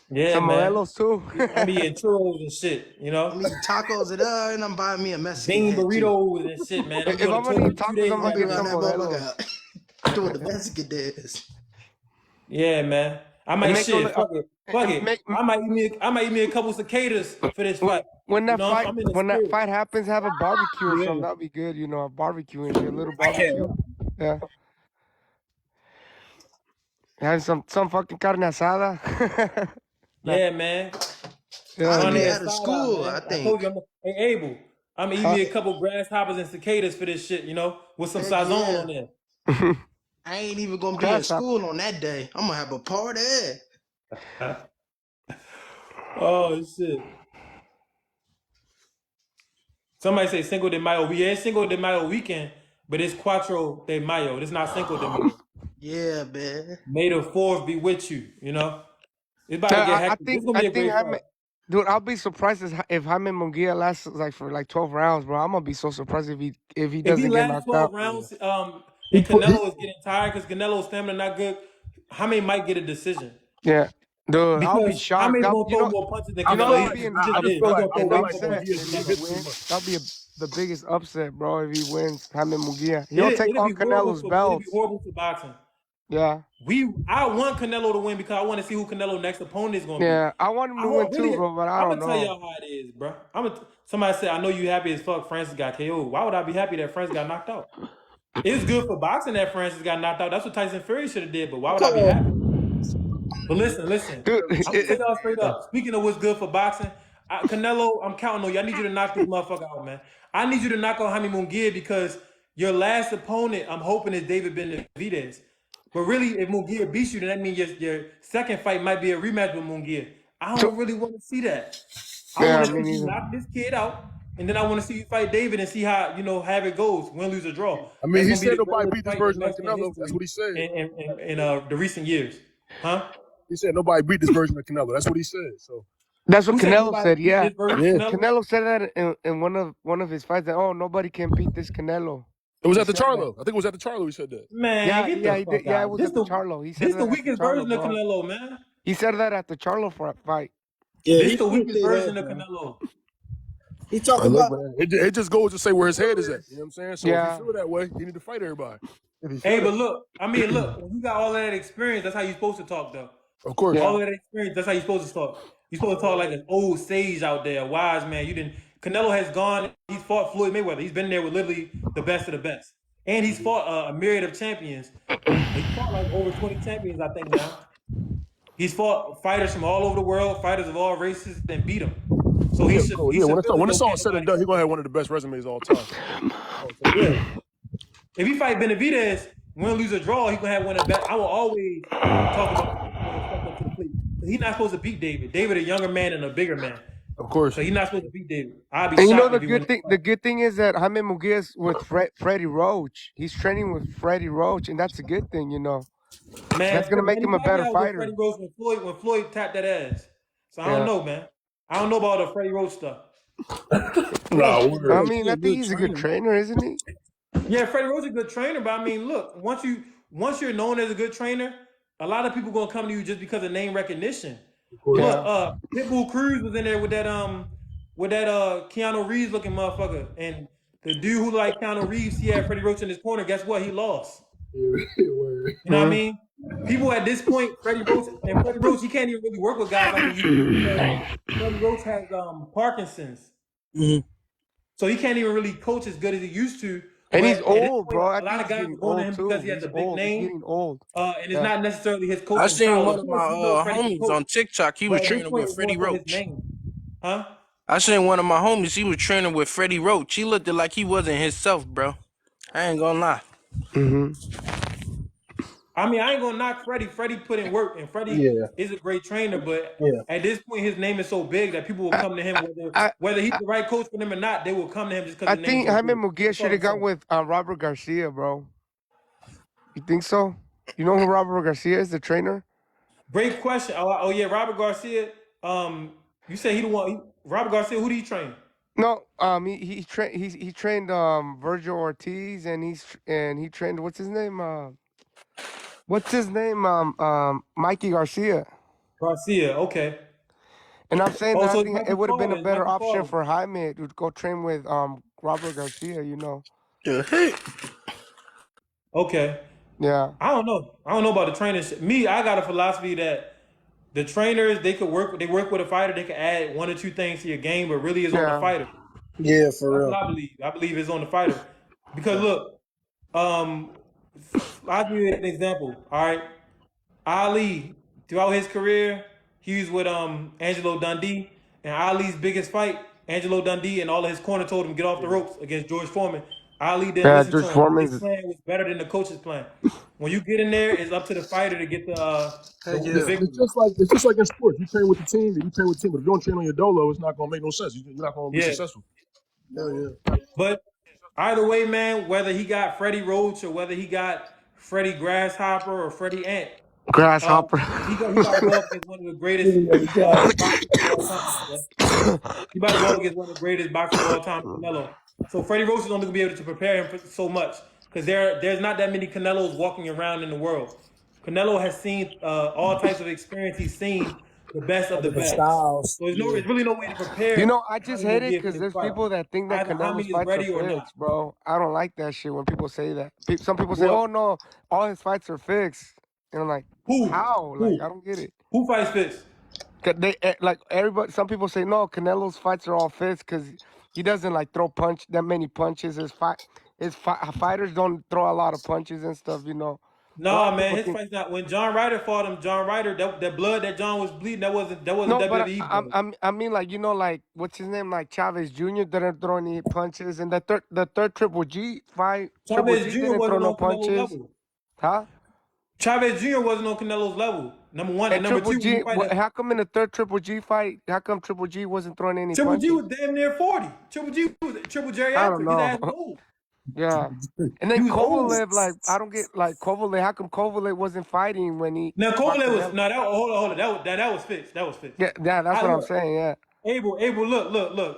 Yeah, Some man. Modelos too. I'm eating churros and shit, I'm eating tacos and I'm buying me a Mexican bean head too. burritos and shit, man. I'm If doing a I'm gonna tour eat in two tacos, days. I'm I gonna gotta Walking get do around it. some that Modelos. motherfucker doing the Mexican dance. Yeah, man. I And might make a, shit. Fuck it. Fuck and it. I might eat me a couple cicadas for this fight. when You that know, fight I'm in the when that spirit. fight happens, have a barbecue or something. Yeah. That'd be good. A barbecue and shit, a little barbecue. Yeah, have some fucking carne asada. Nah, Yeah, man. hell I'll Carne be yeah. out of asada, school, I man. I told think. you hey Abel. I'm gonna eat Huh? me a couple grasshoppers and cicadas for this shit, with some Heck sazon yeah. on there. I ain't even gonna be in Grasshopper. school on that day. I'm gonna have a party. Oh shit. Somebody say Cinco de Mayo. We had Cinco de Mayo weekend, but it's Cuatro de Mayo. It's not Cinco de Mayo. Yeah, man. May the 4th be with you. You know, it's about to get hectic. This is gonna be a great fight. Dude, I'll be surprised if Jaime Munguia lasts like for like 12 rounds, bro. I'm gonna be so surprised if he If he doesn't get lasts knocked 12 out. rounds, and Canelo is getting tired because Canelo's stamina not good, Jaime might get a decision. Yeah, dude, I'll be Because shocked. Jaime's gonna throw more punches than You know, Canelo. that'll be I He just is. feel He's like gonna throw an way more upset punches. Munguia if is gonna he hit too wins. much. That'll be the biggest upset, bro. If he wins, Jaime Munguia, he'll take It'll all be horrible Canelo's for belts. boxing. Yeah, I want Canelo to win because I want to see who Canelo's next opponent is gonna be. yeah, I want him to win too, bro. But I I'm don't gonna tell know. y'all how it is, bro. Somebody said, I know you happy as fuck Francis got KO. Why would I be happy that Francis got knocked out? It's good for boxing that Francis got knocked out. That's what Tyson Fury should have did, but why would I be happy? But listen. Dude, I'm gonna tell y'all straight up. Speaking of what's good for boxing, Canelo, I'm counting on you. I need you to knock this motherfucker out, man. I need you to knock out Jaime Munguia because your last opponent, I'm hoping, is David Benavidez. But really, if Munguia beats you, then that means your second fight might be a rematch with Munguia. I don't really want to see that. I yeah, want I to mean, see you knock this kid out, and then I want to see you fight David and see how how it goes, win, lose, or draw. I mean, That's he gonna be said the nobody greatest beat this fight in version of Mexican Canelo. history That's what he said. in the recent years, huh? He said nobody beat this version of Canelo. That's what he said. So that's what Who said Canelo nobody said. beat Yeah, this version of Canelo? Canelo said that in one of his fights that nobody can beat this Canelo. it was He at the said that. Charlo. I think it was at the Charlo. He said that. Man, Yeah, get yeah, the he fuck did. Yeah, it out. was at the Charlo. He said This that the at the weakest Charlo, version of bro. Canelo, man. He said that at the Charlo fight. Yeah, This he the flipped weakest it version up, of man. Canelo. He talk Look, about man, it just goes to say where his head is at. You know what I'm saying? So if Yeah. you feel that way, you need to fight everybody. If you feel Hey, that, but look, when you got all of that experience, that's how you supposed to talk, though. of course. Yeah. All of that experience, that's how you supposed to talk. You supposed to talk like an old sage out there, a wise man. Canelo has gone. He's fought Floyd Mayweather. He's been there with literally the best of the best, and he's fought a myriad of champions. He fought like over 20 champions, I think now. He's fought fighters from all over the world, fighters of all races, and beat them. So he should. When it's all said and done, he's gonna have one of the best resumes of all time. Yeah. If he fight Benavidez, win, lose, or draw, he's gonna have one of the best. I will always talk about step up to the plate. He's not supposed to beat David. David, a younger man and a bigger man. Of course. So he's not supposed to beat David. I'd be And you know shocked the if he wins. good thing is that Jaime Munguia is with Freddie Roach. He's training with Freddie Roach, and that's a good thing, you know. Man, That's gonna make him a better fighter. Freddie Roach when Floyd tapped that ass. So I Yeah. don't know, man. I don't know about the Freddie Roach stuff. I mean, I think he's a good trainer, isn't he? Yeah, Freddie Roach is a good trainer, but I mean, look, once you're known as a good trainer, a lot of people gonna come to you just because of name recognition. Look, Pitbull Cruz was in there with that Keanu Reeves looking motherfucker, and the dude who like Keanu Reeves, he had Freddie Roach in his corner. Guess what? He lost. You know what I mean? People at this point, Freddie Roach, he can't even really work with guys like he used to. Freddie Roach has Parkinson's, so he can't even really coach as good as he used to. And But he's at this old, point, bro. I a lot think of he's guys are getting going to old him too. because he has He's a big old. name. He's getting old. And it's not necessarily his coaching. I seen style. one of my homies on TikTok. He was training with Freddie Roach. Huh? I seen one of my homies. He was training with Freddie Roach. He looked like he wasn't himself, bro. I ain't gonna lie. I mean, I ain't gonna knock Freddie. Freddie put in work, and Freddie is a great trainer. But at this point, his name is so big that people will come to him whether he's the right coach for them or not. They will come to him just because. I think Jaime Munguia should have gone with Robert Garcia, bro. You think so? You know who Robert Garcia is, the trainer? Great question. Oh yeah, Robert Garcia. You say he the one. Robert Garcia. Who did he train? No, he trained Virgil Ortiz, and he trained what's his name? Mikey Garcia. Garcia. Okay. And I'm saying that I think Mikey it would have been a Flores, better Mikey option Flores. for Jaime to go train with Robert Garcia. You know. Okay. Yeah. I don't know about the trainers. Me, I got a philosophy that the trainers they work with a fighter. They can add one or two things to your game, but really it's on the fighter. Yeah, for real. That's what I believe. I believe it's on the fighter because look, I'll give you an example. All right, Ali throughout his career, he was with Angelo Dundee, and Ali's biggest fight, Angelo Dundee and all of his corner told him get off the ropes against George Foreman. Ali didn't listen to him. His plan was better than the coach's plan. When you get in there, it's up to the fighter to get the victory. It's just like in sports. You train with the team, you train with the team. But if you don't train on your dolo, it's not gonna make no sense. You're not gonna be successful. But Either way, man, whether he got Freddie Roach or whether he got Freddie Grasshopper or Freddie Ant, uh, Grasshopper. he got to go up against one of the greatest boxers of all time, bro. He about to go up against one of the greatest boxers of all time, Canelo. So Freddie Roach is only gonna be able to prepare him for so much because there's not that many Canelos walking around in the world. Canelo has seen all types of experience. He's seen the best of the Different best. styles. So Yeah. there's really no way to You prepare know, I how just he hate will it give because his there's fight. people that think that Either Canelo's Hami is fights are ready or not. fixed, bro. I don't like that shit when people say that. Some people say, Well, "Oh no, all his fights are fixed," and I'm like, who? "How? Like, I Who? don't get it." Who fights fits? Like everybody. Some people say, "No, Canelo's fights are all fixed because he doesn't like throw that many punches. Fighters don't throw a lot of punches and stuff, you know." A lot Nah, of man, people his think. fight's not. When John Ryder fought him, John Ryder, that blood that John was bleeding, that wasn't No, but WWE blood. I mean, like, you know, like what's his name, like Chavez Jr. didn't throw any punches, and the third Triple G fight, Triple Chavez G Jr. didn't throw wasn't no on Canelo's punches, level. huh? Chavez Jr. wasn't on Canelo's level. Number one and And number Triple two, when you G, fight that, how come in the third Triple G fight, how come Triple G wasn't throwing any Triple G punches? was damn near 40. Triple G was triple I don't geriatric. His know. ass was old. Yeah. And He then was old. Kovalev, like, I don't get, like, Kovalev, how come Kovalev wasn't fighting when he Now fought Kovalev was Canelo? no, that hold on. That was fixed. That was fixed. Yeah, that's I what I'm look, saying, yeah. Abel, look. Yeah.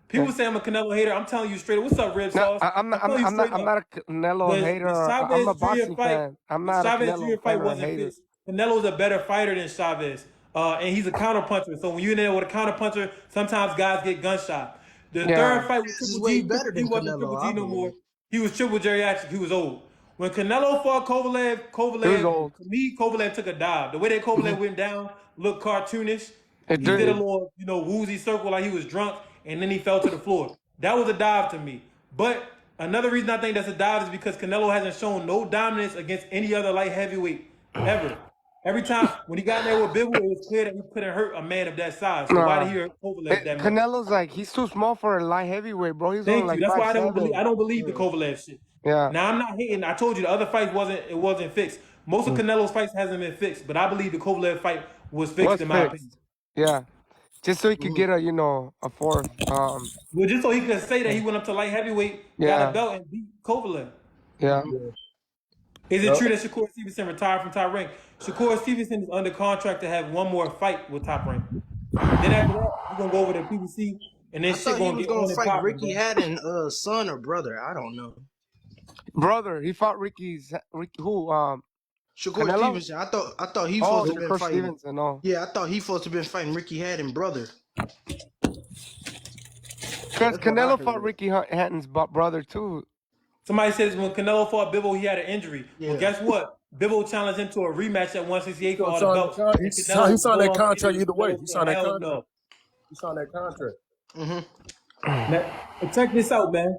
People say I'm a Canelo hater. I'm telling you straight up. What's up, Rib No, Sauce? I'm not, I'm telling you straight I'm up. not a Canelo The hater. I'm Chavez a Jr. boxing fight, fan. I'm the not a Chavez Canelo Jr. fan fight or a wasn't hater. fixed. Canelo's a better fighter than Chavez, and he's a counterpuncher. So when you're in there with a counterpuncher, sometimes guys get gunshot. The Yeah. third fight with This is Triple way G, better Triple G than wasn't Triple Canelo, G I no more. believe. He was triple geriatric. He was old. When Canelo fought Kovalev, It was old. To me, Kovalev took a dive. The way that Kovalev went down looked cartoonish. It He did a did. little, woozy circle like he was drunk, and then he fell to the floor. That was a dive to me. But another reason I think that's a dive is because Canelo hasn't shown no dominance against any other light heavyweight ever. Every time when he got in there with Bivol, it was clear that he couldn't hurt a man of that size. So why did Nah. he hurt Kovalev that much? Canelo's like, he's too small for a light heavyweight, bro. He's only Thank you. like That's why 5'7". I don't believe the Yeah. Kovalev shit. Yeah. Now I'm not hating. I told you the other fight wasn't fixed. Most of Canelo's fights hasn't been fixed, but I believe the Kovalev fight was fixed Was in my opinion. fixed. Yeah. Just so he could get a fourth. Well, just so he could say that he went up to light heavyweight, got a Yeah. belt, and beat Kovalev. Yeah. Is it true that Shakur Stevenson retired from Top Rank? Shakur Stevenson is under contract to have one more fight with Top Rank. Then after that, we're gonna go over to PBC, and then I shit thought he gonna was get gonna on and fight popping, Ricky bro. Haddon, son or brother. I don't know. Brother, he fought Ricky who? Shakur Canelo? Stevenson. I thought he Oh, supposed to been Shakur fighting. Stevenson. No. Yeah, I thought he supposed to been fighting Ricky Haddon, brother. Because That's what I Canelo fought heard. Ricky Hatton's brother too. Somebody says when Canelo fought Bivol, he had an injury. Well, Yeah. guess what? Bivol challenged him to a rematch at 168 for all the Signed belts. the And he Canelo signed no that longer contract injured. either way. Canelo He said, signed that hell contract. no. He signed that contract. Now, check this out, man.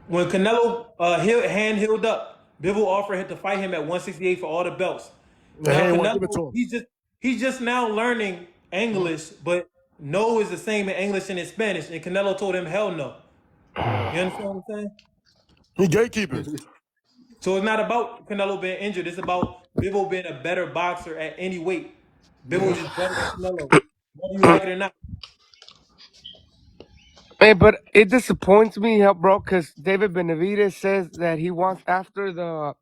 When Canelo hand healed up, Bivol offered him to fight him at 168 for all the belts. And he Now ain't want to give it to Canelo, him. he's just now learning English, but no is the same in English and in Spanish. And Canelo told him, hell no. You understand what I'm saying? He gatekeeping. So it's not about Canelo being injured. It's about Bivol being a better boxer at any weight. Bivol is better than Canelo, whether you like it or not. Hey, but it disappoints me, bro, because David Benavidez says that he wants after the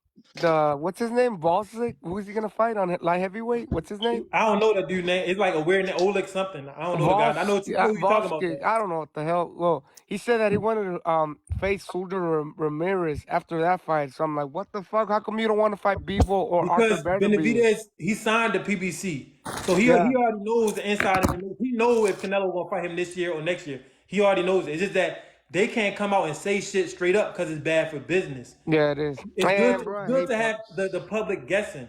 what's his name, Volsic. Who's he gonna fight on light heavyweight? What's his name? I don't know that dude name. It's like a weird name, Oleg something. I don't know the guy. I know who you talking about. Volsky. I don't know what the hell. Well, he said that he wanted to face Suder Ramirez after that fight. So I'm like, what the fuck? How come you don't want to fight Bivol or Arthur Because Beterbiev? Benavidez, he signed the PBC, so he Yeah. already knows the inside information. He knows if Canelo gonna fight him this year or next year. He already knows it. It's just that they can't come out and say shit straight up because it's bad for business. Yeah, it is. It's Man, bro, I good hate to have the public guessing.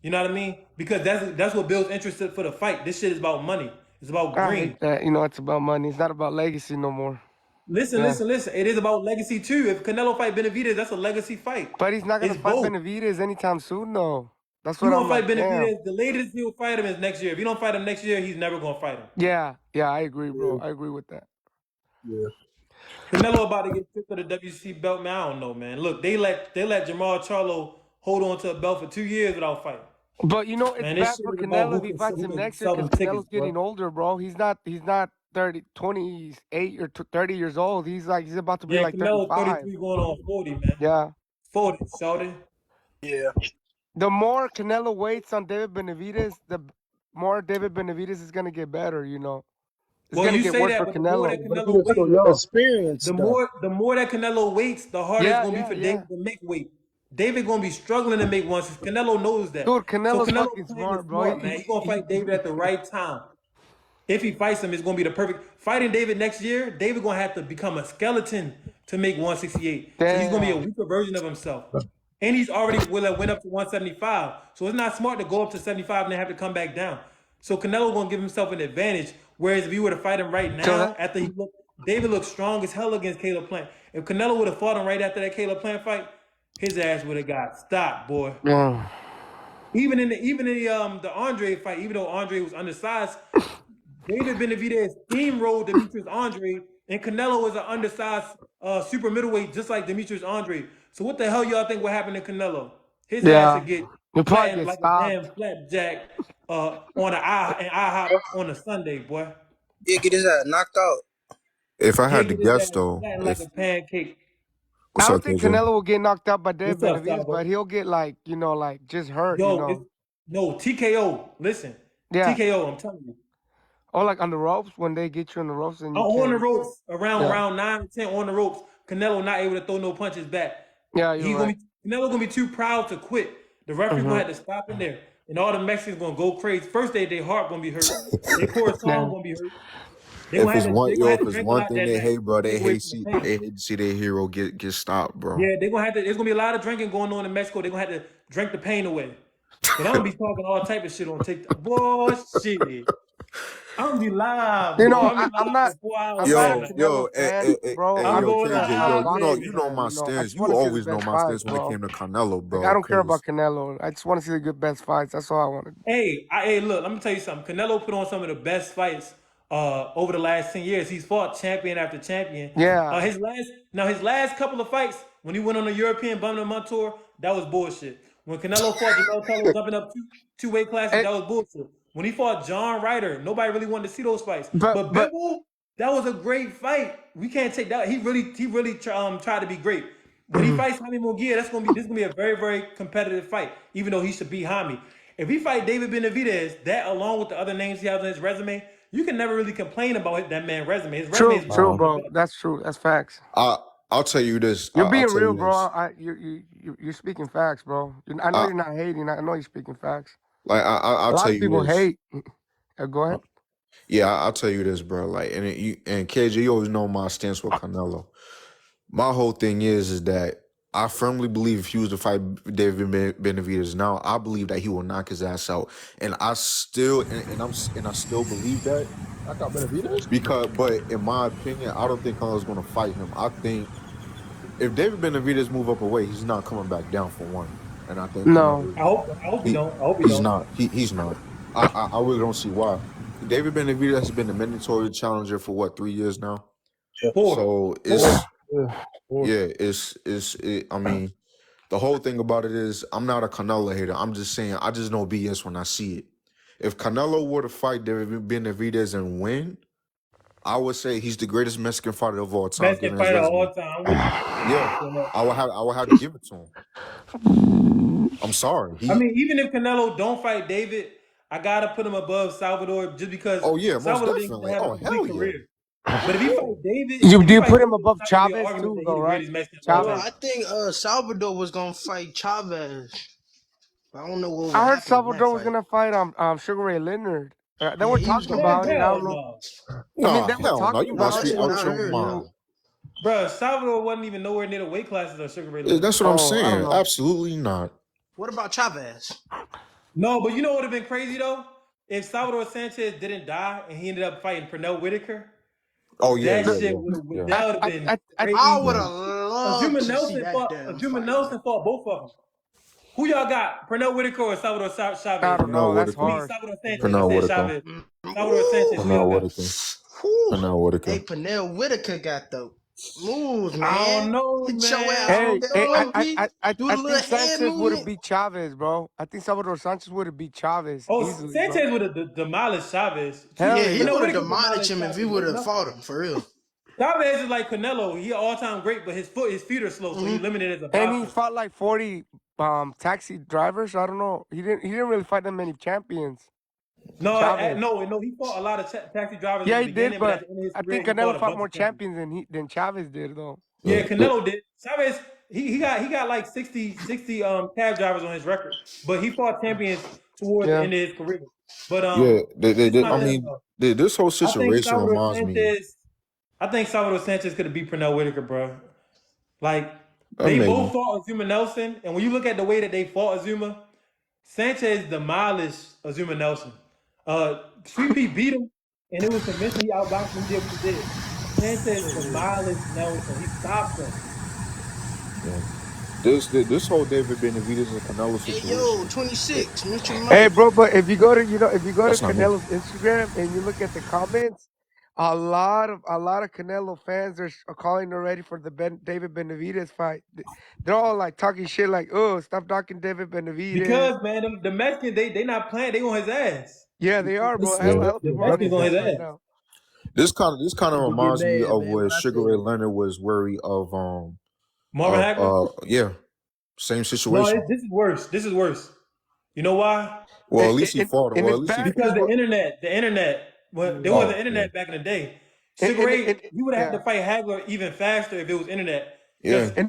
You know what I mean? Because that's what builds interest for the fight. This shit is about money. It's about I green. hate that. You know, it's about money. It's not about legacy no more. Listen. It is about legacy too. If Canelo fight Benavidez, that's a legacy fight. But he's not gonna It's fight both. Benavidez anytime soon, though. That's He what gonna I'm fight like. Damn. Benavidez. The latest he'll fight him is next year. If he don't fight him next year, he's never gonna fight him. Yeah, I agree, bro. I agree with that. Yeah. Canelo about to get stripped of the WC belt, man. I don't know, man. Look, they let Jamal Charlo hold on to a belt for 2 years without fighting. But you know, it's Man, this bad shit for is about Canelo if he fights who him can next year sell because them tickets, Canelo's getting bro. older, bro. He's not 28 or 30 years old. He's about to be Yeah, like Canelo 35. 33 going on 40, man. Yeah. 40, shorty. Yeah. The more Canelo waits on David Benavidez, the more David Benavidez is gonna get better. It's Well, gonna you get say worse that, for but the more that Canelo. But if Canelo he's still waits, young, experienced though. the more that Canelo waits, the harder it's Yeah, gonna be yeah, for yeah. David to make weight. David gonna be struggling to make one. Canelo knows that. Dude, So Canelo's Canelo fucking playing is smart, bro. smart, man. He's gonna fight David at the right time. If he fights him, it's gonna be the perfect fighting David next year. David gonna have to become a skeleton to make 168. So he's gonna be a Damn. weaker version of himself. And he's already went up to 175. So it's not smart to go up to 75 and then have to come back down. So Canelo gonna give himself an advantage. Whereas if you were to fight him right So now, after David looked strong as hell against Caleb Plant. If Canelo would have fought him right after that Caleb Plant fight, his ass would have got stopped, boy. yeah. Even in the Andre fight, even though Andre was undersized, David Benavidez steamrolled Demetrius Andre, and Canelo is an undersized super middleweight, just like Demetrius Andre. So what the hell y'all think would happen to Canelo? His ass Yeah. would get He'll probably flattened get like a damn stopped. flapjack on an IHOP on a Sunday, boy. Yeah, get his ass knocked out. If I He'll had to get his guess ass though, flattened like if a pancake. I what's don't up, think KJ? Canelo will get knocked out by David What's up, Benavidez, Salvo? but he'll get just hurt, Yo, it's no TKO. Listen, Yeah. TKO. I'm telling you. Or like on the ropes when they get you on the ropes and you On the can't. ropes, around Yeah. round 9 and 10 on the ropes, Canelo not able to throw no punches back. Yeah, you're right. Canelo gonna be too proud to quit. The referee gonna have to stop in there, and all the Mexicans gonna go crazy. First, their heart gonna be hurt. Their core song gonna be hurt. They If gonna it's have to one they gonna yo, have if to it's drink a one lot thing that they night. hate, bro, Take away from the pain. they hate to see their hero get stopped, bro. Yeah, they're gonna have to. There's gonna be a lot of drinking going on in Mexico. They're gonna have to drink the pain away. But I'm gonna be talking all type of shit on TikTok. Boy, shit. I'm gonna be live, You bro. know, I'm gonna be I'm live not. for 4 hours I'm not a Yo, tonight. Canelo yo, fan, bro. I'm I'm yo, just going a KJ, yo, live, boxing baby. you know fan. my I stance. just You want to see the always know best my fights, stance when it bro. came to Canelo, Like I bro. don't care about Cause Canelo. I just want to see the good best fights. That's all I want to do. Hey, look, let me tell you something. Canelo put on some of the best fights over the last 10 years. He's fought champion after champion. Yeah. His last couple of fights, when he went on the European Bum tour, that was bullshit. When Canelo fought Jamel Charlo jumping up two weight classes, It, that was bullshit. When he fought John Ryder, nobody really wanted to see those fights. But but Bivol, that was a great fight. We can't take that. He really tried to be great. When he fights Jaime Munguia, this is gonna be a very, very competitive fight, even though he should beat Jaime. If he fight David Benavidez, that along with the other names he has on his resume, you can never really complain about that man's resume. His resume is true, one of the bro. best. That's true. That's facts. I'll tell you this. You're I'll being tell real, you bro. this. You're speaking facts, bro. I know I you're not hating. I know you're speaking facts. I'll A lot tell of you people this. hate. Go ahead. Yeah, I'll tell you this, bro. Like, and KJ, you always know my stance with Canelo. My whole thing is that I firmly believe if he was to fight David Benavidez now, I believe that he will knock his ass out, and I still I still believe that Knock out Benavidez? but in my opinion, I don't think Canelo's going to fight him. I think if David Benavidez move up away, he's not coming back down for one, and I think No. Canelo. I hope he don't. I hope he He's don't. not. He's not. I really don't see why. David Benavidez has been the mandatory challenger for what 3 years now. So it's I mean, the whole thing about it is I'm not a Canelo hater. I'm just saying I just know BS when I see it. If Canelo were to fight David Benavidez and win, I would say he's the greatest Mexican fighter of all time. Mexican Given his fighter of resume. all time. I'm with you. Yeah, I would have to give it to him. I'm sorry. I mean, even if Canelo don't fight David, I gotta put him above Salvador just because Oh yeah, most Salvador didn't definitely. have a Oh hell complete yeah. career. But if he fight David, Do you put him David, above it's not gonna be an Chavez argument too, that he's though, the right? greatest Mexican of all Well, time. I think Salvador was gonna fight Chavez. I don't know what would I heard happen in that Salvador was fight. gonna fight Sugar Ray Leonard. They Yeah, were he was talking gonna about fight it. I Hell don't know. no. Nah, They were hell no. talking You Well, must about that's be it. what out I your heard. mind. Bro, Salvador wasn't even nowhere near the weight classes of Sugar Ray Leonard. That's what I'm I don't saying. know. Absolutely not. What about Chavez? No, but you know what would have been crazy though? If Salvador Sanchez didn't die and he ended up fighting Pernell Whitaker, Oh yeah, that yeah, shit yeah. would Yeah. have been I crazy. I would have Yeah. loved to see that damn fight. Nelson fought both of them. Who y'all got? Pernell Whitaker or Salvador Chavez? I don't know. Pernell That's Whitaker. hard. Salvador Sanchez. Pernell I said Whitaker. Chavez. Salvador Sanchez. Who y'all Pernell got? Whitaker. Whew. Pernell Whitaker. Hey, Pernell Whitaker got the Move, I don't man. know, Hit your man. ass I with don't Hey, that hey, know. one P. Do I the think little hand Sanchez would have movement. beat Chavez, bro. I think Salvador Sanchez would have beat Chavez Oh, easily, bro. Sanchez would have demolished Chavez. Hell Yeah, he yeah. Pernell would have Whitaker demolished demolished him if he Chavez would like have nothing. fought him for real. Chavez is like Canelo. He an all-time great, but his feet are slow, so he Mm-hmm. limited as a And he boxer. fought like 40 taxi drivers. I don't know. He didn't really fight that many champions. No, Chavez. no. He fought a lot of taxi drivers in Yeah, the he did, beginning, but at but the end of his I career, think he Canelo fought a fought bunch more of champions. champions than Chavez did though. Yeah, The- Canelo did. Chavez, he got like 60 cab drivers on his record, but he fought champions towards the Yeah. end of his career. But yeah, this is my I thing mean, though. this whole I think situation Salvador reminds me. Sanchez. I think Salvador Sanchez could have beat Pernell Whitaker, bro. Like they both Maybe. fought Azuma Nelson, and when you look at the way that they fought Azuma, Sanchez demolished Azuma Nelson. Sweet Pea beat him, and it was convincing. He outboxed him. He did what he did. Sanchez demolished Nelson. He stopped him. Yeah. This whole David Benavidez and Canelo Hey, yo, situation. 26, Mr. Hey, Mike. bro, but if you go to That's not me. Canelo's Instagram and you look at the comments, a lot of Canelo fans are calling already for the David Benavidez fight. They're all like talking shit like, "Oh, stop knocking David Benavidez." Because man, the Mexicans they not playing. They on his ass. Yeah, they are, bro. This Hell, Yeah. hell The people are on Mexicans his on his ass right ass. now. This kind of people get reminds me mad, of man, where when I Sugar say Ray that. Leonard was wary Marvin Hagler. yeah, same No, situation. this is worse. This is worse. You know why? Well, at least he fought him. And Well, it's at least he bad Because because the internet. Well, there was an oh yeah. internet back in the day. and, Sugar and, Ray, and, you would have had yeah, to fight Hagler even faster if it was internet. Because Yeah.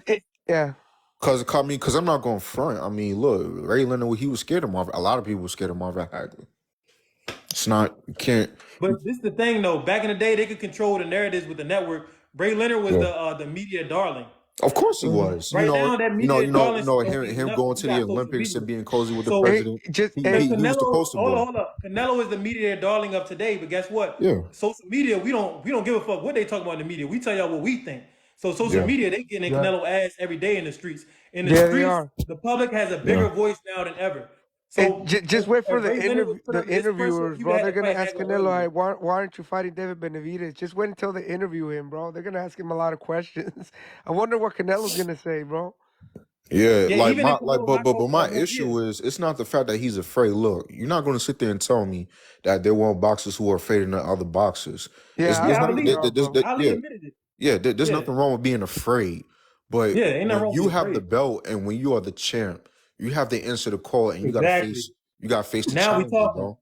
yeah. Cause I'm not going front. I mean, look, Ray Leonard, he was scared of Marvin. A lot of people were scared of Marvin Hagler. It's not you can't. But this is the thing though. Back in the day, they could control the narratives with the network. Bray Leonard was Yeah. the media darling. Of course he was. Right now, that media darling shit don't mean Him nothing. going You to the got social Olympics and media. being cozy with the So Hey, president. just because hey, He was the Canelo, poster boy. hold up. Canelo is the media darling of today. But guess what? Yeah. Social media, we don't give a fuck what they talk about in the media. We tell y'all what we think. So social Yeah. media, they getting in yeah, Canelo ass every day in the streets. In the yeah, they streets, are. the public has a Yeah. bigger voice now than ever. And So just wait for if Ray Leonard was put the under this pressure, interviewers, you would bro. have They're to gonna fight ask Hagler Canelo, earlier. hey, why aren't you fighting David Benavidez? Just wait until they interview him, bro. They're gonna ask him a lot of questions. I wonder what Canelo's gonna say, bro. Yeah, Yeah, like even if my like, Canelo knock but out my Garcia. issue is it's not the fact that he's afraid. Look, you're not going to sit there and tell me that there weren't boxers who are afraid of the other boxers. Yeah, I There's Yeah, I think not believe they it. are, bro. Ali admitted it. there's Yeah, nothing wrong with being afraid, but yeah, ain't nothing when wrong you with being have the afraid. belt and when you are the champ, you have to answer the call and Exactly. you got to face the Now we challenger, talking. bro.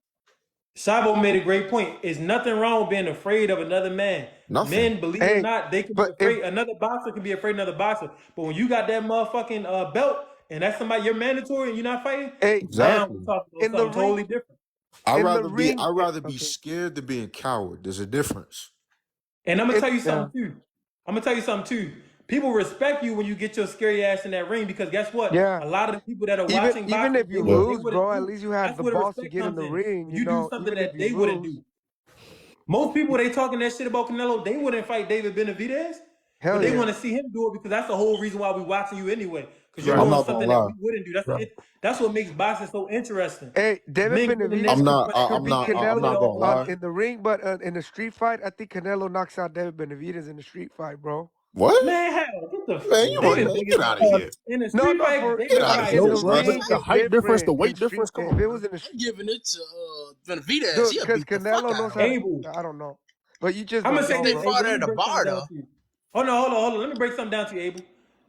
Shabo made a great point. It's nothing wrong with being afraid of another man. Nothing. Men, believe it or Hey, not, they can be but if afraid. Another boxer can be afraid of another boxer. But when you got that motherfucking belt and that's somebody you're mandatory and you're not fighting, hey, now we're Exactly. talking about in the something ring, totally different. I'd rather be okay, scared than being coward. There's a difference. And I'm gonna tell you yeah, something too. I'm gonna tell you something too. People respect you when you get your scary ass in that ring because guess what? yeah. A lot of the people that are Even watching even boxing, if you Yeah. they lose, wouldn't bro, at do. least you had That's the where the balls to respect get in comes the in. ring. When you do something Even if that you they wouldn't lose, do. Most people they talking that shit about Canelo, they wouldn't fight David Benavidez, but hell they yeah. want to see him do it because that's the whole reason why we watching you anyway. Because you're Right. I'm doing not gonna something that lie. we wouldn't do. Right. That's what makes boxing so interesting. Hey, David Men get in Benavidez there could, for that could beat action and I'm put it not Canelo gonna all on. lie. in the ring, but in the street fight, I think Canelo knocks out David Benavidez in the street fight, bro. What? Man, hell, get the Man, David man, big get as out of fuck. here. In the No, street no, fight, for Get David out of got here. in No, the his bro. ring, The it's brain. height difference, the different. weight difference. Come If on, it man. was in the I'm giving it to Benavidez. dude, He'll because beat the fuck Canelo out knows of how him. to. Abel, I don't know, but you just I'm don't gonna If say know, they this, bro. fought Abel. Let at me a break something bar, down though. to you. Oh no, hold on. Let me break something down to you, Abel.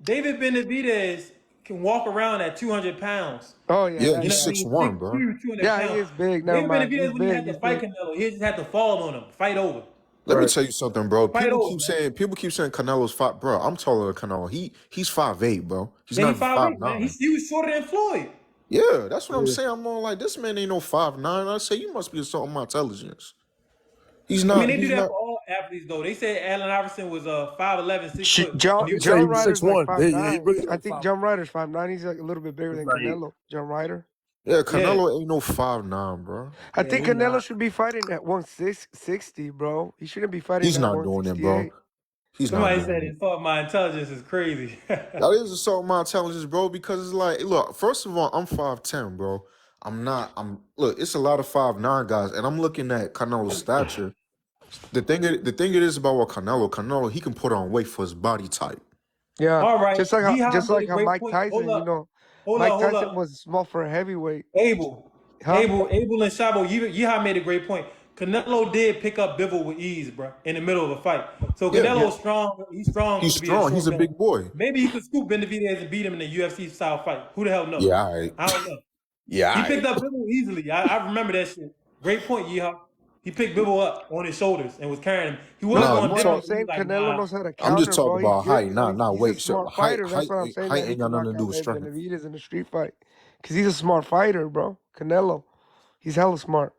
David Benavidez can walk around at 200 pounds. Oh yeah, Yeah, You that know he's what I yeah, six mean? one, 6'2", bro. 200 yeah. He pounds. is big. Never David mind. He's Benavidez, when he big. had to He's fight big. Canelo, he just had to fall on him, fight over, Let me Right. tell you something, bro. fight over, man. People keep saying Canelo's five, bro. I'm taller than Canelo. He's 5'8", bro. He's Yeah, not he even 5'8", man. 5'9". He was shorter than Floyd. Yeah, that's what I'm Yeah. saying. I'm all like, this man ain't no 5'9". I say you must be assaulting my intelligence. He's I mean, not. they do He's that not. for all athletes, though. They said Allen Iverson was 5'11", 6 Sh- foot, and John he They was say he John was 30 years Ryder's six old. like one. five Yeah, he nine. really I like think 5'9". John Ryder's 5'9". He's like a little bit bigger It's than like, Canelo. John Ryder. Yeah, Yeah, Canelo ain't no 5'9", bro. I yeah, think he Canelo not. should be fighting at 160, bro. He shouldn't be fighting He's at not doing it, bro. 168. He's not Somebody doing said it. he thought my intelligence is crazy. That is assaulting my intelligence, bro. Because it's like, look. First of all, I'm 5'10", bro. I'm not. I'm look. It's a lot of 5'9" guys, and I'm looking at Canelo's stature. The thing it is about what Canelo, he can put on weight for his body type. Yeah, All right, just Yeehaw like made a how great Mike point. Tyson, you know, Hold Mike up, hold Tyson up. was small for a heavyweight. Abel, Huh? Abel and Shabo, Yeehaw made a great point. Canelo did pick up Bivol with ease, bro, in the middle of a fight. So Yeah, Canelo's strong. He's strong he's to be a strong. He's short a man. big boy. Maybe he could scoop Benavidez and beat him in a UFC style fight. Who the hell knows? Yeah, all right. I don't know. Yeah, He all right. picked up Bivol easily. I remember that shit. Great point, Yeehaw. He picked Bivol up on his shoulders and was carrying him. He was But No, going you what down, I'm talk. but he was saying, like, Canelo nah. knows how to I'm just counter, talking bro. He's about good. height, You know, not he's a weight. So smart fighter. That's what I'm saying. height That he ain't can got nothing knock to do out with that strength. Benavidez in a street fight, because he's a smart fighter, bro. Canelo, he's hella smart.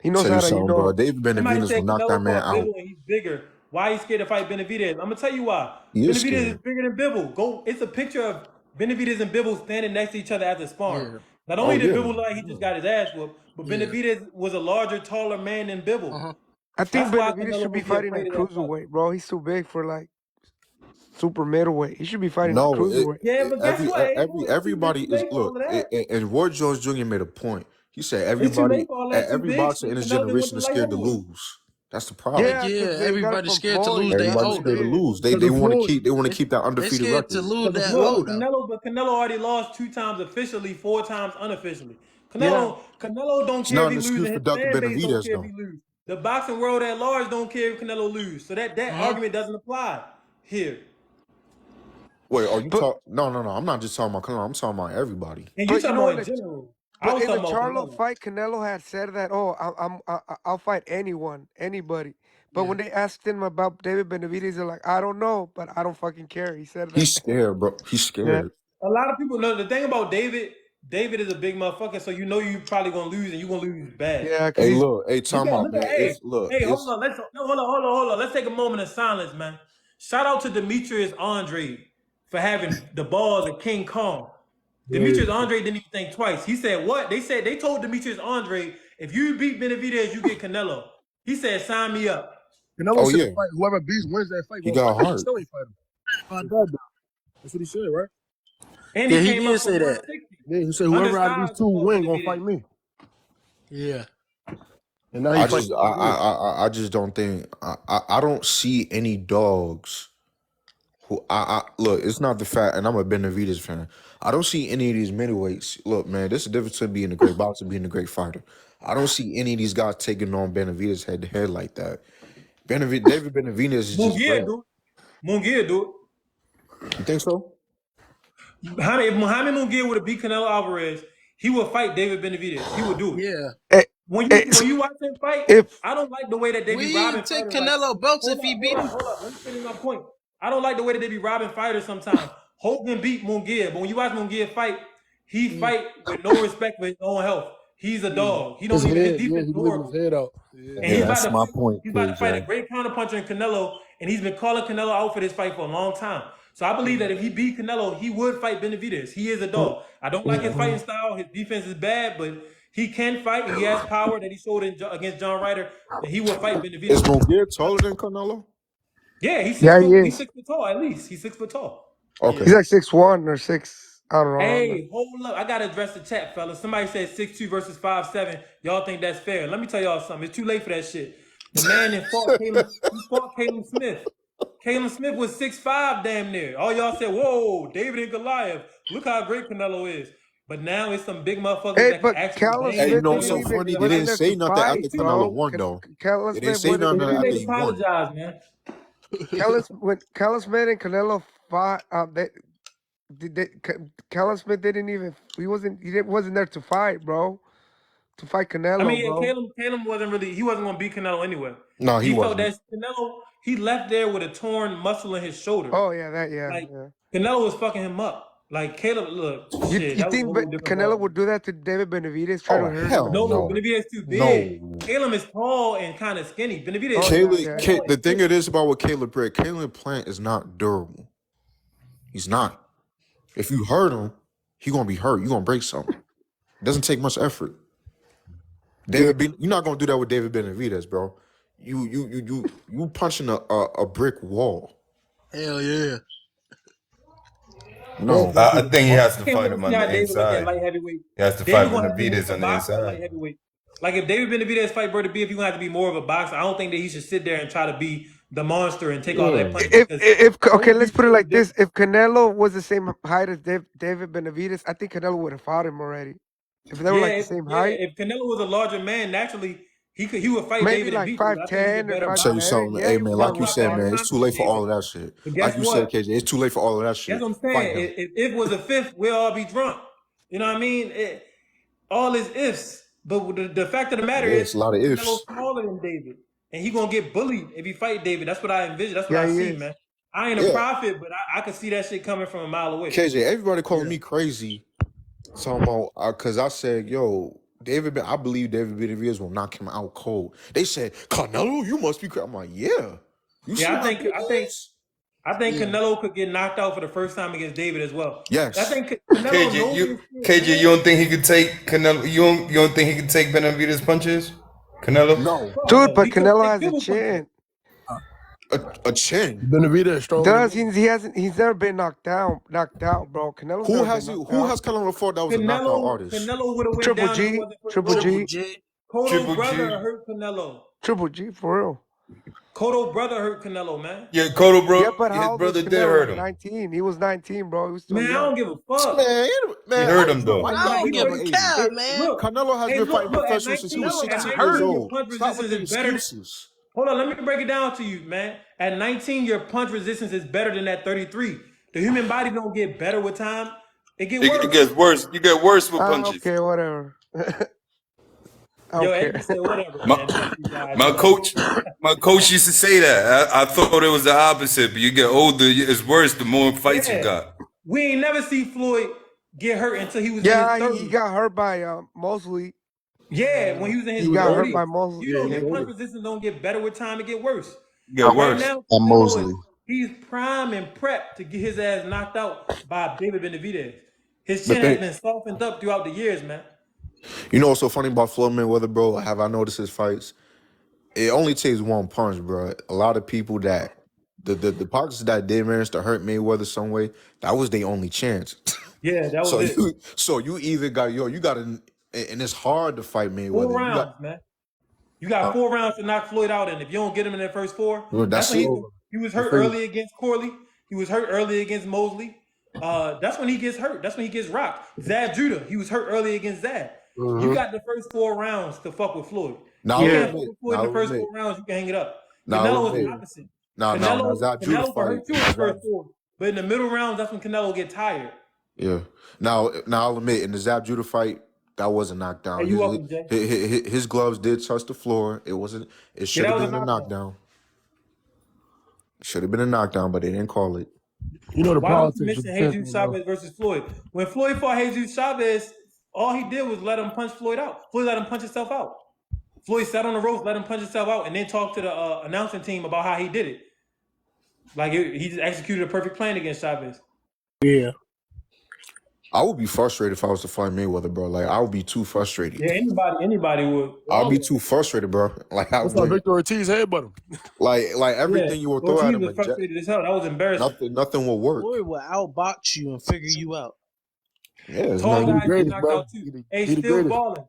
He knows Tell you how to, something, bro. David Somebody Benavidez will said knock that Canelo man fought out. Bivol and he's bigger. Why he's scared to fight Benavidez? I'm gonna tell you why. He is Benavidez is scared. bigger than Bivol. Go. It's a picture of Benavidez and Bivol standing next to each other after sparring. Yeah. Not Oh only did yeah. Bivol look like he just got his ass whooped, but Yeah. Benavidez was a larger, taller man than Bivol. I think That's why Benavidez Canelo should be won't be fighting afraid at of that fight. cruiserweight, bro. He's too big for like super middleweight. He should be fighting at No, cruiserweight. Yeah, but guess what? Abel? everybody It's too is late for all look. of that. And Roy Jones Jr. made a point. He said It's too late for all that. Too every big. boxer in Shit, his Canelo didn't went generation to is light scared to heavyweight. lose. That's the problem. Yeah, Yeah, because they got it everybody's from scared to Floyd. lose that Everybody's That's load. scared to it. lose. Because They of want to Floyd. keep that They undefeated scared to record. lose Because of that Look, Floyd. load up. Canelo already lost 2 times officially, 4 times unofficially. Yeah, Canelo don't It's care not if an he loses, excuse and for his Dr. fan base don't Benavidez care if he though. loses. The boxing world at large don't care if Canelo loses. So that argument doesn't apply here. Wait, are you but talk? No. I'm not just talking about Canelo. I'm talking about everybody. And you but you talking know about in in the general. I but was in the talking about Charlo Canelo. fight, Canelo had said that, oh, I'll fight anyone, anybody. But when they asked him about David Benavidez, they're like, I don't know, but I don't fucking care. He said that. He's scared, bro. He's Yeah, scared. A lot of people know the thing about David is a big motherfucker, so you know you probably gonna lose and you're gonna lose bad. yeah, because Hey, he's look. Hey, time out, Look at, man. hey, hold It's on. Hold on. Let's take a moment of silence, man. Shout out to Demetrius Andre for having the balls of King Kong. Yeah. Demetrius Andre didn't even think twice. He said, what? They told Demetrius Andre, if you beat Benavidez, you get Canelo. He said, sign me up. Canelo oh said yeah. the fight, whoever beats wins that fight He gonna fight got him. He heart. still ain't fight him. How that though? That's what he said, right? And Yeah, he he came did up from say that. 160. Yeah, he said whoever out of these Undersized two before win gonna Benavidez. fight me. Yeah. And now he fighting. I just don't think I don't see any dogs who I look. It's not the fact, and I'm a Benavidez fan. I don't see any of these middleweights. Look, man, there's a difference between being a great boxer and being a great fighter. I don't see any of these guys taking on Benavidez head to head like that. David Benavidez is just Munguia great. do it. Munguia do You think so? it. If Muhammad Munguia would have beat Canelo Alvarez, he would fight David Benavidez. He would do it. Yeah. Eh, When eh, you watch him fight, if I don't like the way that they be We robbing take fighters. Like, Canelo belts if he beat him. hold up. Let me finish my point. I don't like the way that they be robbing fighters sometimes. Hogan beat Munguia, but when you watch Munguia fight, he fight with no respect for his own health. He's a dog. He don't His even his head, yeah, defense he is leaving horrible. his head out. Yeah. And he's that's my point, he's about to fight a KJ. great counterpuncher in Canelo, and he's been calling Canelo out for this fight for a long time. So I believe that if he beat Canelo, he would fight Benavidez. He is a dog. I don't like his fighting style. His defense is bad, but he can fight, and he has power that he showed against John Ryder, and he will fight Is Benavidez. Munguia taller than Canelo? Yeah, he's yeah, he He's is. 6 foot tall at least. He's 6 foot tall. Okay. He's like 6'1" or 6. I don't know. around there. Hey, hold up. I got to address the chat, fellas. Somebody said 6'2" versus 5'7". Y'all think that's fair. Let me tell y'all something. It's too late for that shit. The man that fought Caleb Smith. Caleb Smith was 6'5", damn near. All y'all said, whoa, David and Goliath. Look how great Canelo is. But now it's some big motherfuckers Hey, that can but actually Callum bang Hey, you Smith know Canelo what's didn't so and even funny? get They his wasn't didn't ass there say to beat. nothing after fight, Canelo bro. won, though. Callum They didn't Smith say wouldn't nothing It's too after late even. to he won. apologize, man. When Callum Smith and Canelo fought, Callum Smith didn't even. Wasn't there to fight, bro. To fight I Canelo, mean, bro. Caleb he wasn't going to beat Canelo anyway. No, he He felt wasn't. that Canelo, he left there with a torn muscle in his shoulder. Oh yeah, yeah. Like, Canelo was fucking him up. Like, Caleb, look, shit, You that was a think whole different Canelo ball. would do that to David Benavidez? Try to Oh, hurt him? hell No, no. Benavidez too big. No. Caleb is tall and kind of skinny. Benavidez Oh, is yeah. tall The and thing thick. it is about what Caleb Plant is not durable. He's not. If you hurt him, he gonna be hurt. You gonna break something. It doesn't take much effort. You're not gonna do that with David Benavidez, bro. You punching a brick wall. Hell yeah. No. I think he has I to can't fight wait to him see on how the David look at inside. light heavyweight. He has to David fight gonna have to look Benavidez for on the boxing at light inside. heavyweight. Like if David Benavidez fight Brother B, if you gonna have to be more of a boxer, I don't think that he should sit there and try to be the monster and take all that punches. If okay, Both let's these put it skills like this: different. if Canelo was the same height as David Benavidez, I think Canelo would have fought him already. If they were like the same height, If Canelo was a larger man, naturally he would fight maybe David and like beat him. But I think he's a 5'10" or better I'll tell you boxer. 5'11. something, Yeah, hey he man. probably Like Canelo you would got have said, fought better him. man, it's too timing late than for all David. of that shit. But Like guess you said, what? KJ, it's too late for all of that That's shit. what I'm Fight saying. him. If it was a fifth, we'll all be drunk. You know what I mean? All is ifs. But the fact of the matter Yeah, is, it's a lot of Canelo's ifs. smaller than David, and he gonna get bullied if he fight David. That's what I envision. That's what Yeah, I he see, is. man. I ain't a Yeah, prophet, but I can see that shit coming from a mile away. KJ, everybody calling Yeah. me crazy. Talking about because I said, yo, I believe David Benavidez will knock him out cold. They said, Canelo, you must be crazy. I'm like, yeah. You see Yeah, how big he is? I think Yeah. Canelo could get knocked out for the first time against David as well. I Yes. think Canelo KJ, knows you his shit, KJ, man. you don't think he could take Canelo? You don't think he could take Benavidez punches? Canelo? No. Fuck Dude, no, but he couldn't Canelo take has a Bibble punches. chin. A chin. Benavidez stronger than Does him. he's never been knocked out, bro. Canelo's Who never been has he? knocked Who out. has Canelo fought that was a knockout artist? Canelo would have went Triple down if it G, wasn't for Triple look. Triple G, J. Cotto Triple brother G. hurt Canelo. Triple G for real. Cotto brother hurt Canelo, man. Yeah, Cotto, Yeah, bro. but His how old was brother did Canelo? hurt Like him. 19. He was 19, bro. He was still Man, I young. don't give a fuck. He Man, hurt him though. why you I gotta don't hate give on a the age? care, man. Look, Canelo has been fighting look. At professional since he 19, was Canelo got 16 years hurt. your old. punch Stop with resistance the is better than. excuses. Hold on, let me break it down to you, man. At 19, your punch resistance is better than at 33. The human body don't get better with time; it get It worse. gets worse. You get worse with punches. Okay, whatever. I Yo, don't and you care. said whatever, My man. Fuck you guys, my man. coach used to say that. I thought it was the opposite, but you get older, it's worse the more fights you Yeah, got. we ain't never see Floyd get hurt until he was in his Yeah, he 30s. got hurt by Mosley. Yeah, when he was in He his He was got hurt older. 30s. by Mosley. You know He your was punch older. resistance don't get better with time; it get worse. You get Right worse. now, And Canelo Mosley. he's prime and prep to get his ass knocked out by David Benavidez. His The chin has thing, been softened up throughout the years, man. you know what's so funny about Floyd Mayweather, bro? Have I noticed his fights? It only takes one punch, bro. A lot of people that the boxers that did manage to hurt Mayweather some way, that was their only chance. Yeah, that was it. So you either got and it's hard to fight 4 Mayweather. You got rounds, man. You got 4 rounds to knock Floyd out, and if you don't get him in that first 4, well, that's that's when it. he was It's hurt finished. early against Corley. He was hurt early against Mosley. That's when he gets hurt. That's when he gets rocked. Zab Judah, he was hurt early against Zab. You got the first 4 rounds to fuck with Floyd. Now You I'll can't fuck admit. with Floyd in the first 4 rounds. You can hang it up. Now I'll Canelo is admit. the opposite. Now Zab Judah Canelo can fight. hurt you in the first 4, but in the middle rounds, that's when Canelo get tired. Yeah. Now I'll admit in the Zab Judah fight, that was a knockdown. Hey, you welcome, Jay. His gloves did touch the floor. It wasn't. It should that have was a been a knockdown. knockdown. Should have been a knockdown, but they didn't call it. You know the Why don't you politics of mention the Jesus fentanyl, bro. Chavez versus Floyd? When Floyd fought Jesus Chavez, all he did was let him punch Floyd out. Floyd let him punch himself out. Floyd sat on the ropes, let him punch himself out, and then talked to the announcing team about how he did it. Like he just executed a perfect plan against Chavez. Yeah. I would be frustrated if I was to fight Mayweather, bro. Like I would be too frustrated. Yeah, anybody would. I'd be too frustrated, bro. Like I That's why would. Victor Ortiz headbutt him. Like everything you would throw at Ortiz him, was frustrated as hell. That was embarrassing. nothing will work. Floyd will outbox you and figure you out. Yeah, it's Tall not. He the guys get greatest, knocked bro. out too. He Hey, the still greatest. balling.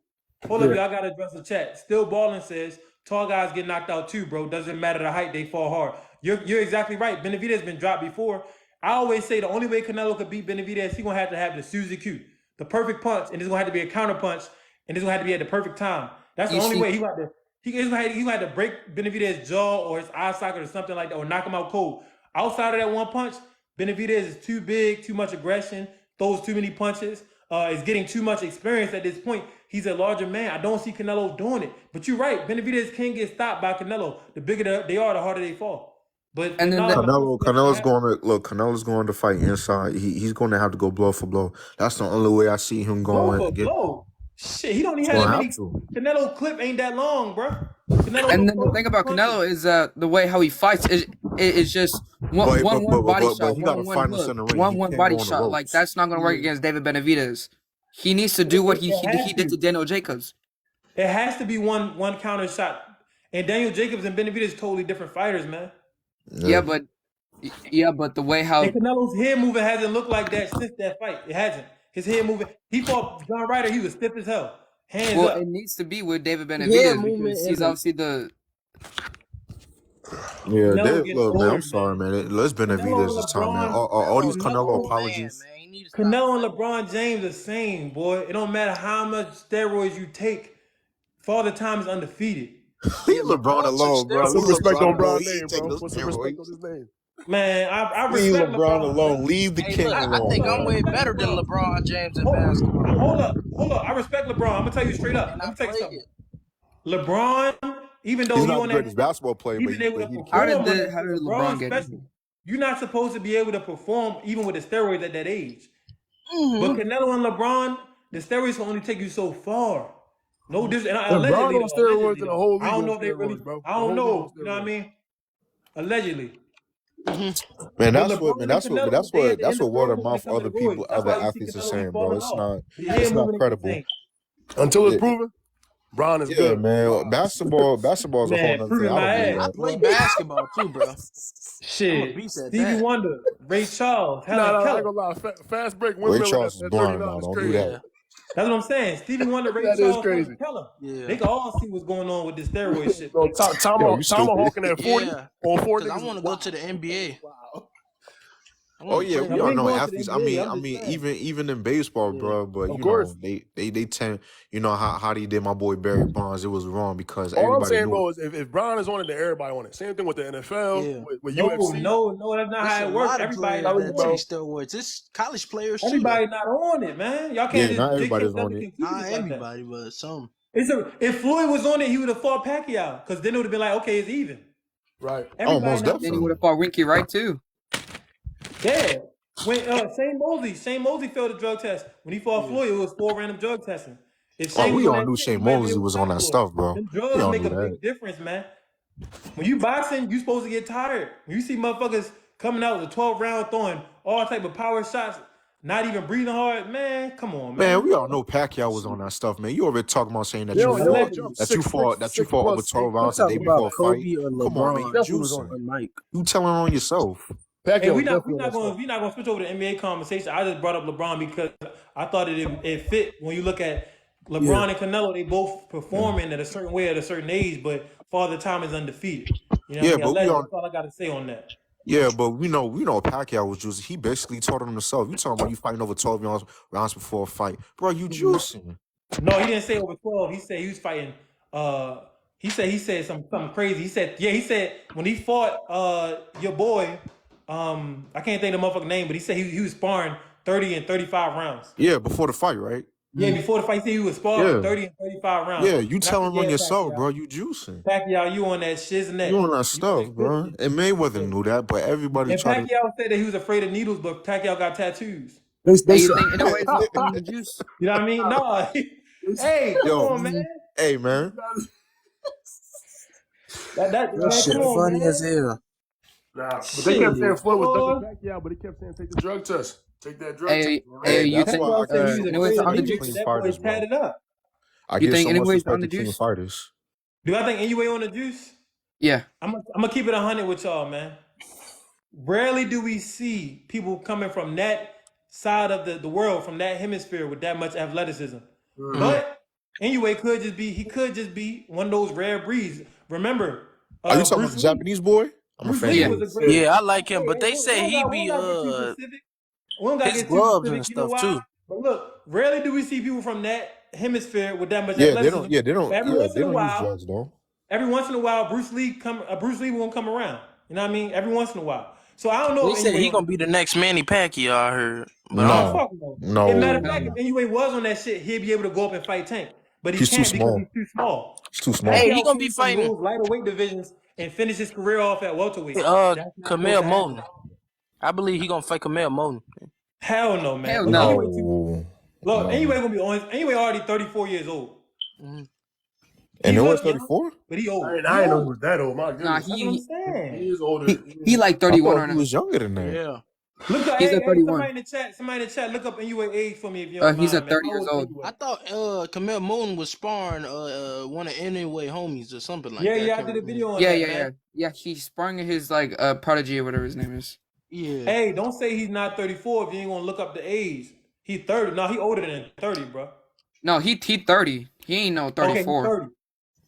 Hold up, Yeah. y'all gotta address the chat. Still balling says tall guys get knocked out too, bro. Doesn't matter the height, they fall hard. You're exactly right. Benavidez been dropped before. I always say the only way Canelo could beat Benavidez, he gonna have to have the Suzy Q, the perfect punch, and it's gonna have to be a counter punch, and it's gonna have to be at the perfect time. That's the only way he got to. He's gonna have to break Benavidez's jaw or his eye socket or something like that, or knock him out cold. Outside of that one punch, Benavidez is too big, too much aggression, throws too many punches. Is getting too much experience at this point. He's a larger man. I don't see Canelo doing it. But you're right. Benavidez can get stopped by Canelo. The bigger they are, the harder they fall. But And then Canelo's going to fight inside. He's going to have to go blow for blow. That's the only way I see him blow going. for blow. Shit, he don't even Gonna have that have to. many. Canelo clip ain't that long, bro. Canelo And then the thing about Canelo is the way how he fights is just one body shot, he got to find us in the ring. one body shot. Like that's not gonna work against David Benavidez. He needs to do what he did to Daniel Jacobs. It has to be one counter shot. And Daniel Jacobs and Benavidez totally different fighters, man. Yeah, but the way how And Canelo's head moving hasn't looked like that since that fight. It hasn't. His head moving. He fought John Ryder. He was stiff as hell. Hands Well, up. it needs to be with David Yeah, Benavidez movement because in he's the obviously the. Yeah, Canelo getting look, man. older, I'm sorry, man. man. Let's Canelo Benavidez and this time, man. LeBron, All these Canelo Canelo old Canelo, man, apologies. man. He need to stop Canelo fighting. and LeBron James the same, boy. It don't matter how much steroids you take. Father Time is undefeated. Yeah, Leave LeBron LeBron took alone, bro. Put some steroids. Leave respect on LeBron alone. Brian's He ain't name, take no bro. Put some respect on steroids. his name. Man, I Leave respect LeBron LeBron, but alone. Leave the hey, king look, I alone, think I'm I man. way respect better than LeBron. LeBron James in Hold, basketball. hold up. I respect LeBron. I'm gonna tell you straight up. And Let I me tell you played something. it. LeBron, even though He's he not on the that greatest shit, basketball player, he been able to he the How king. perform on that did shit. LeBron LeBron, get especially, injured? you're not supposed to be able to perform even with the steroids at that age. But Mm-hmm. Canelo and LeBron, the steroids can only take you so far. No, this and And Brian allegedly on though. steroids Allegedly and the though. whole I league don't on know if they really. steroids, bro. I The don't whole league on know. You know what I steroids. mean? Allegedly. Mm-hmm. Man, But man, LeBron and Canelo, they at the that's end of what the word road of when it mouth comes to other the roids. people, That's other why you see athletes are Canelo be saying, bro. falling off. His head It's not movement ain't the credible. same. Until it's Yeah, proven, Brian is yeah, good. man. Basketball is a whole Man, nother thing. proving I don't my believe ass, I that. play boy. basketball too, bro. I'm a Shit. beast at Stevie that. Wonder, Ray Charles, Nah, Helen I ain't Keller. gonna lie. Fast break Ray windmilling Charles is at blind 39 now. is Don't do crazy. that. Yeah. That's what I'm saying. Stevie Wonder, Ray That is Charles, Helen crazy. Keller. Yeah. They can all see what's going on with this steroid shit. No, Yo, you stupid. Tomahawking at 40 Yeah. on four Because I niggas is want to go wild. to the NBA. Wow. I Oh want to yeah, play we Now, in we all the ain't know going to the athletes. NBA. I'm I just mean, saying. even in baseball, Yeah. bro. But Of you course. know, they tend, you know how they did my boy Barry Bonds. It was wrong because All I'm everybody saying, knew it. bro, is if Brian is on it, then everybody on it. Same thing with the NFL, Yeah. with No, UFC. that's not It's how a it works. lot of Everybody players not Telling you, that on take bro. it. steroids. It's college players too, though. Everybody not on it, man. Y'all can't Yeah, just not they can't everybody's jump on to it. Not conclusions like that. everybody, but some. If Floyd was on it, he would have fought Pacquiao because then it would have been like, okay, it's even. Right. Oh, Everybody most not Then he on would definitely. have fought Winky Wright too. it. Yeah. When Shane Mosley failed the drug test. When he fought Yeah. Floyd, it was 4 random drug testing. If Oh, Shane was we on all that knew shit, he Shane might be Mosley able to was on fight that Floyd. stuff, bro. Them We drugs all make knew a that. big difference, man. When you boxing, you supposed to get tired. When you see motherfuckers coming out with a 12 round throwing all type of power shots, not even breathing hard, man, come on, Man, man. we all know Pacquiao was on that stuff, man. You already talking about saying You don't Allegedly. jump six six that you six fought over plus 12 plus rounds the day seven. before a But fight. Kobe or Come on, man. he You LeBron definitely was on juicing. it. or Mike. You telling on yourself. Hey, Pacquiao we was not definitely on that stuff. switch over to NBA conversation. I just brought up LeBron because I thought it fit when you look at Yeah. LeBron and Canelo. They both performing at a certain way at a certain age, but Father Time is undefeated. You know what I Yeah, mean? but we Allegedly, all that's all I got to say on that. we know Pacquiao was juicing. He basically told on himself. You talking about you fighting over 12 rounds before a fight. Bro, you juicing. No, he didn't say over 12. He said he was fighting. He said something crazy. He said when he fought your boy, I can't think of the motherfucking name, but he said he was sparring 30 and 35 rounds. Yeah, before the fight, right? Yeah, before the fight, he said he was sparring for Yeah. 30 and 35 rounds. Yeah, you And I said, telling on yeah, yourself, Pacquiao. bro. You juicing. Pacquiao, you on that You shiznit. on that You on stuff, that good bro. shit. And Mayweather knew that, but everybody And tried to. Pacquiao said that he was afraid of needles, but Pacquiao got tattoos. They Hey, you said think anyways on the juice? You know what I mean? No. Hey, come Yo, on, man. hey, man. That Man, shit come on, funny man. as hell. nah, but they kept saying Shit, Floyd was ducking boy. Pacquiao, but he kept saying take the drug test. Take that drug test. Hey, Man. hey, Hey, you that's think why I Pacquiao said give he was so much afraid of anyways on respect the to needles, but clean juice? that boy's fighters, bro. tatted up. I You give think so much anyways on respect the to clean juice? fighters. Do I think anyway on the juice? Yeah. I'm gonna keep it 100 with y'all, man. Rarely do we see people coming from that side of the world, from that hemisphere, with that much athleticism. Mm-hmm. But anyway, he could just be one of those rare breeds. Remember, Are you talking about Bruce the Lee. Japanese boy? I'm a Bruce fan Lee of Yeah. was a his. great. Yeah, I like him, but Hey, they we say don't he got we don't be gotta get too specific. We don't gotta his get too gloves specific. and You know stuff why? too. But look, rarely do we see people from that hemisphere with that much Yeah, athleticism. But they don't use drugs though. every once in a while, Bruce Lee won't come around. You know what I mean? Every once in a while. So I don't know They if said anyway he on the gonna be the next Manny Pacquiao. I heard, but I no don't. No, fuck no. As a matter of fact, if no. anyway was on that shit, he'd be able to go up and fight Tank. But he He's too can't because he's small. too small. He's too small. Hey, he Pacquiao gonna be came from fighting those lighter weight divisions and finished his career off at welterweight. That's not supposed Camille to happen. Moten. I believe he gonna fight Camille Moten. Hell no, man. Hell Look, no. No, Anyway no. gonna be honest. Anyway, already 34 years old. Mm-hmm. He And it was look young, 34. but he old. I He ain't know he old. was that old. My Nah, goodness. That's what I'm He saying. is older. he like I 31 thought right he now. was younger than that. Yeah. Look, He's at 31. somebody in the chat, look up NUA age for me if you don't He's mind, at man. 30 How years old is old. NUA? I thought Camille Moten was sparring one of Anyway homies or something like Yeah, that. yeah, I can't did a remember. video on Yeah, that, yeah, man. yeah. Yeah, he's sparring his like prodigy or whatever his name is. Yeah. Hey, don't say he's not 34 if you ain't gonna look up the age. He 30. No, he older than 30, bro. No, he 30. He ain't no Okay, he's 34. 30.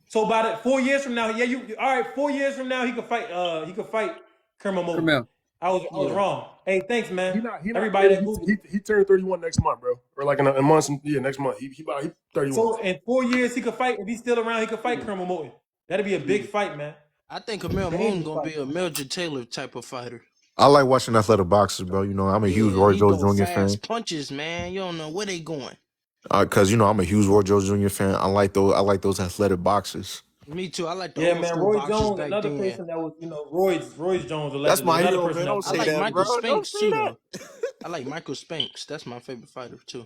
So by the 4 years from now, yeah, you all right? 4 years from now, he could fight. He could fight Kermel. Camille. I was wrong. Hey, thanks, man. He not Everybody 30. that Google. He turned 31 next month, bro. Or like in a month. Yeah, next month. He 31. So in 4 years, he could fight. If he's still around, he could fight Kermel Moton. That'd be a big fight, man. I think Camille Moon gonna be a Mildred Taylor type of fighter. I like watching athletic boxers, bro. You know, I'm a huge Roy he Jones throw Jr. fast fan. punches, man. You don't know where they going. Cause you know I'm a huge Roy Jones Jr. fan. I like those athletic boxers. Me too. I like the Yeah, old man. school Roy boxers Jones, back another then. person that was, Roy's Jones, allegedly. That's my another hero, person man. that Don't was, I say like that, Michael bro. Don't Spinks say too, that. though. I like Michael Spinks. That's my favorite fighter too.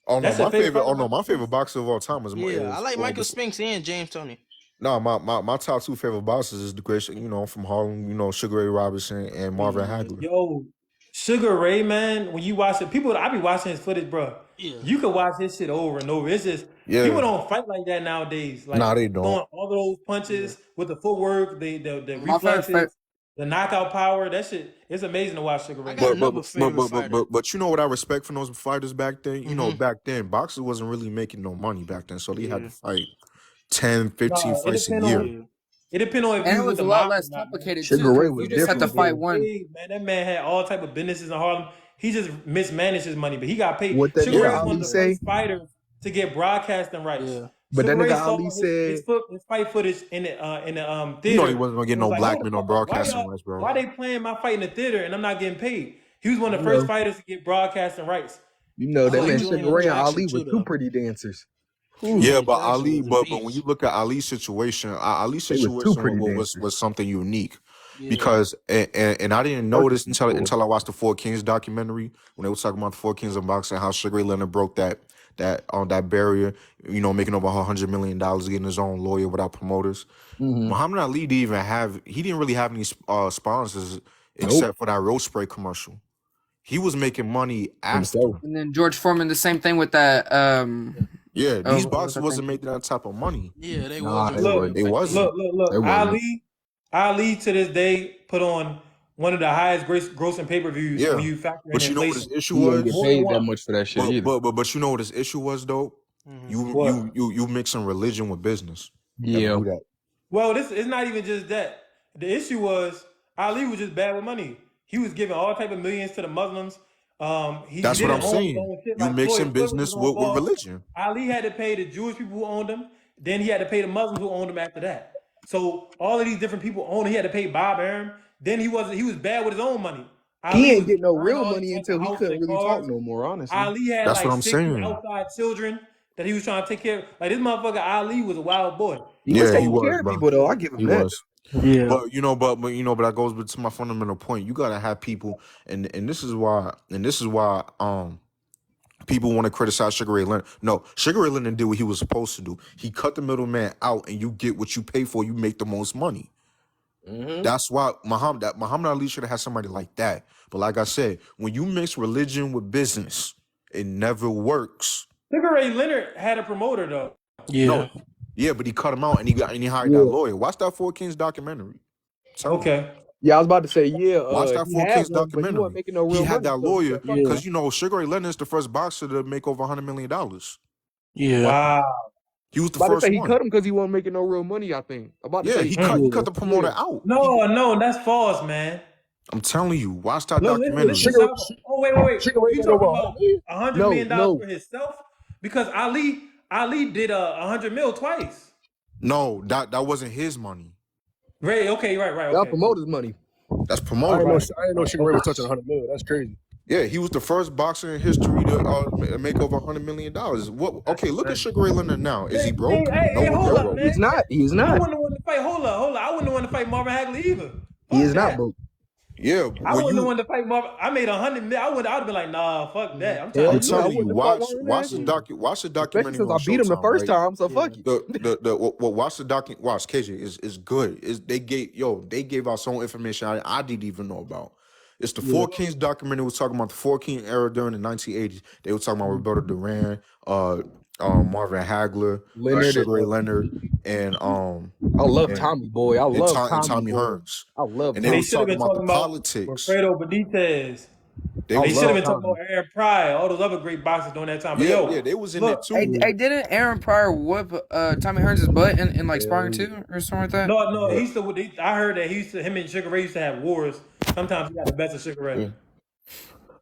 Oh no, That's your my favorite favorite. fighter, Oh no, Michael my favorite boxer of all time is Yeah, I like Michael this- Spinks and James Toney. No, my top two favorite boxers is the great, from Harlem, Sugar Ray Robinson and Marvin Hagler. Yo, Sugar Ray, man. When you watch it, I be watching his footage, bro. Yeah. You can watch his shit over and over. It's just people don't fight like that nowadays. Like Nah, they don't. throwing all of those punches with the footwork, the My favorite reflexes, the knockout power. That shit, it's amazing to watch Sugar Ray. I got another favorite fighter. But you know what I respect from those fighters back then? You know, back then boxers wasn't really making no money back then, so they had to fight 10, 15 fights a year. It depends on if And you it with was the a lot mob less or not, man. complicated Sugar too. Ray You was just have to different, fight bro. one. Hey, man, that man had all type of businesses in Harlem. He just mismanaged his money, but he got paid. What that Sugar nigga Ray was one Ali of the say? first fighters to get broadcasting rights. Yeah. But that Sugar Ray nigga saw Ali said his fight footage in the theater. You know he wasn't gonna get He no was like, black "Hold men the on fuck up. broadcasting rights, bro. Why they playing my fight in the theater and I'm not getting paid?" He was one of the You first know. fighters to get broadcasting rights. you know I that like man Julian Sugar Ray and Jackson Ali too, were two though. pretty dancers. Yeah, but Jackson Ali, was a but when beast. you look at Ali's situation, Ali's They was two situation pretty was dancers. something unique Yeah. because and I didn't know this First, until I watched the Four Kings documentary when they were talking about the Four Kings of boxing, how Sugar Ray Leonard broke that barrier, making over $100 million, getting his own lawyer without promoters. Muhammad Ali didn't really have any sponsors except for that road spray commercial. He was making money after. himself. And then George Foreman, the same thing with that. Yeah, these what was boxers I wasn't thinking? making that type of money. Yeah, they Nah, wasn't. they for wasn't. They back wasn't. then. Look. They wasn't. Ali to this day put on one of the highest grossing pay-per-views Yeah, when you factor in but you know what his inflation. issue He ain't was? get More than paid that one. much for that shit either. But you know what his issue was though? What? You mixing religion with business. Yeah. Never do that. Well, it's not even just that. The issue was Ali was just bad with money. He was giving all type of millions to the Muslims. He That's what didn't I'm own his saying. own shit You like mixing Floyd was business on with ball. religion. Ali had to pay the Jewish people who owned him. Then he had to pay the Muslims who owned him after that. So all of these different people owned him. He had to pay Bob Arum. Then he was bad with his own money. He Ali ain't was get no buying real all money these until he houses couldn't and really talk cars. no more, honestly. Ali had That's like what I'm 60 saying. outside children that he was trying to take care of. Like this motherfucker Ali was a wild boy. He was Yeah, he taking was, care of bro. people though. I give him He that. was. Yeah. But that goes to my fundamental point. You gotta have people, and this is why people want to criticize Sugar Ray Leonard. No, Sugar Ray Leonard did what he was supposed to do. He cut the middleman out, and you get what you pay for. You make the most money. That's why Muhammad Ali should have had somebody like that. But like I said, when you mix religion with business, it never works. Sugar Ray Leonard had a promoter though. Yeah. No, yeah, but he cut him out, and he hired that lawyer. Watch that Four Kings documentary. Tell me. Okay. Yeah, I was about to say, yeah. Watch that He Four had Kings one, but he documentary. wasn't making no real He had money. that So lawyer fuck because Sugar Ray Leonard is the first boxer to make over $100 million. Yeah. Wow. He was the About to first say he one. cut him because he wasn't making no real money. I think. About to Yeah, say he cut the promoter out. No, that's false, man. I'm telling you, watch that Look, documentary. listen, oh, wait. Sugar Ray You got over talking about $100 No, million no. for himself? Because Ali did 100 mil twice. No, that wasn't his money. Right, okay, right. Y'all Okay. promoters money. That's I promoter. didn't know Sugar Ray was touching 100 million. That's crazy. Yeah, he was the first boxer in history to make over $100 million. What? Okay, look at Sugar Ray Leonard now. Is he broke? Hey, hold up, man. He's not. He's I not. wouldn't want to fight. Hold up. I wouldn't want to fight Marvin Hagler either. He is Fuck not that. broke. Yeah, I wouldn't want to fight Marvin. I made 100 mil. I'd have been like, nah, fuck that. I'm Hell I'm tired. yeah, I telling you, wouldn't have fought watch Marvin the Hagler. watch the Especially documentary since on I beat him the Showtime, first right? time, so fuck it. Watch the watch KJ is good. They gave out some information I didn't even know about. It's the Four Kings documentary. Was talking about the Four King era during the 1980s. They were talking about Roberto Duran, Marvin Hagler, Leonard, Sugar Ray Leonard, and I love and- Tommy Boy. I and love Tommy Tommy Boy. Hearns. I love And they They were should have talking been about the talking about politics. Wilfredo Benitez. They They was should have all been talking time. about Aaron Pryor, all those other great boxers during that time. But Yeah, yo, they was in it look, too. Hey, didn't Aaron Pryor whoop Tommy Hearns' butt in like sparring too or something like that? no, Yeah. he used to. I heard that him and Sugar Ray used to have wars. Sometimes he got the best of Sugar Ray. Yeah.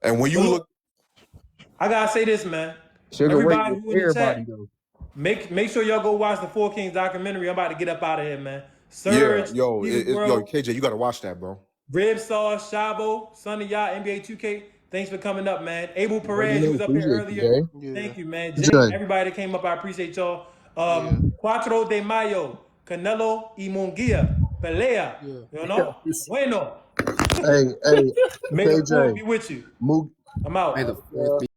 And when you But look, I gotta say this, man. Sugar Ray Everybody is who in the everybody chat, though. make sure y'all go watch the Four Kings documentary. I'm about to get up out of here, man. yeah, Surge, yo, Steven yo, World, KJ, you gotta watch that, bro. Rib Sauce, Shabo, Sonny Yacht, NBA 2K. Thanks for coming up, man. Abel You Perez, you know, was up here appreciate you, earlier. Jay. Yeah. Thank you, man. Jay. Jay, everybody that came up, I appreciate y'all. Yeah. Cuatro de Mayo, Canelo y Munguia, Pelea. Yeah. You know? Bueno. Hey, May the fourth KJ, be with you. Moog, I'm out. May the fourth be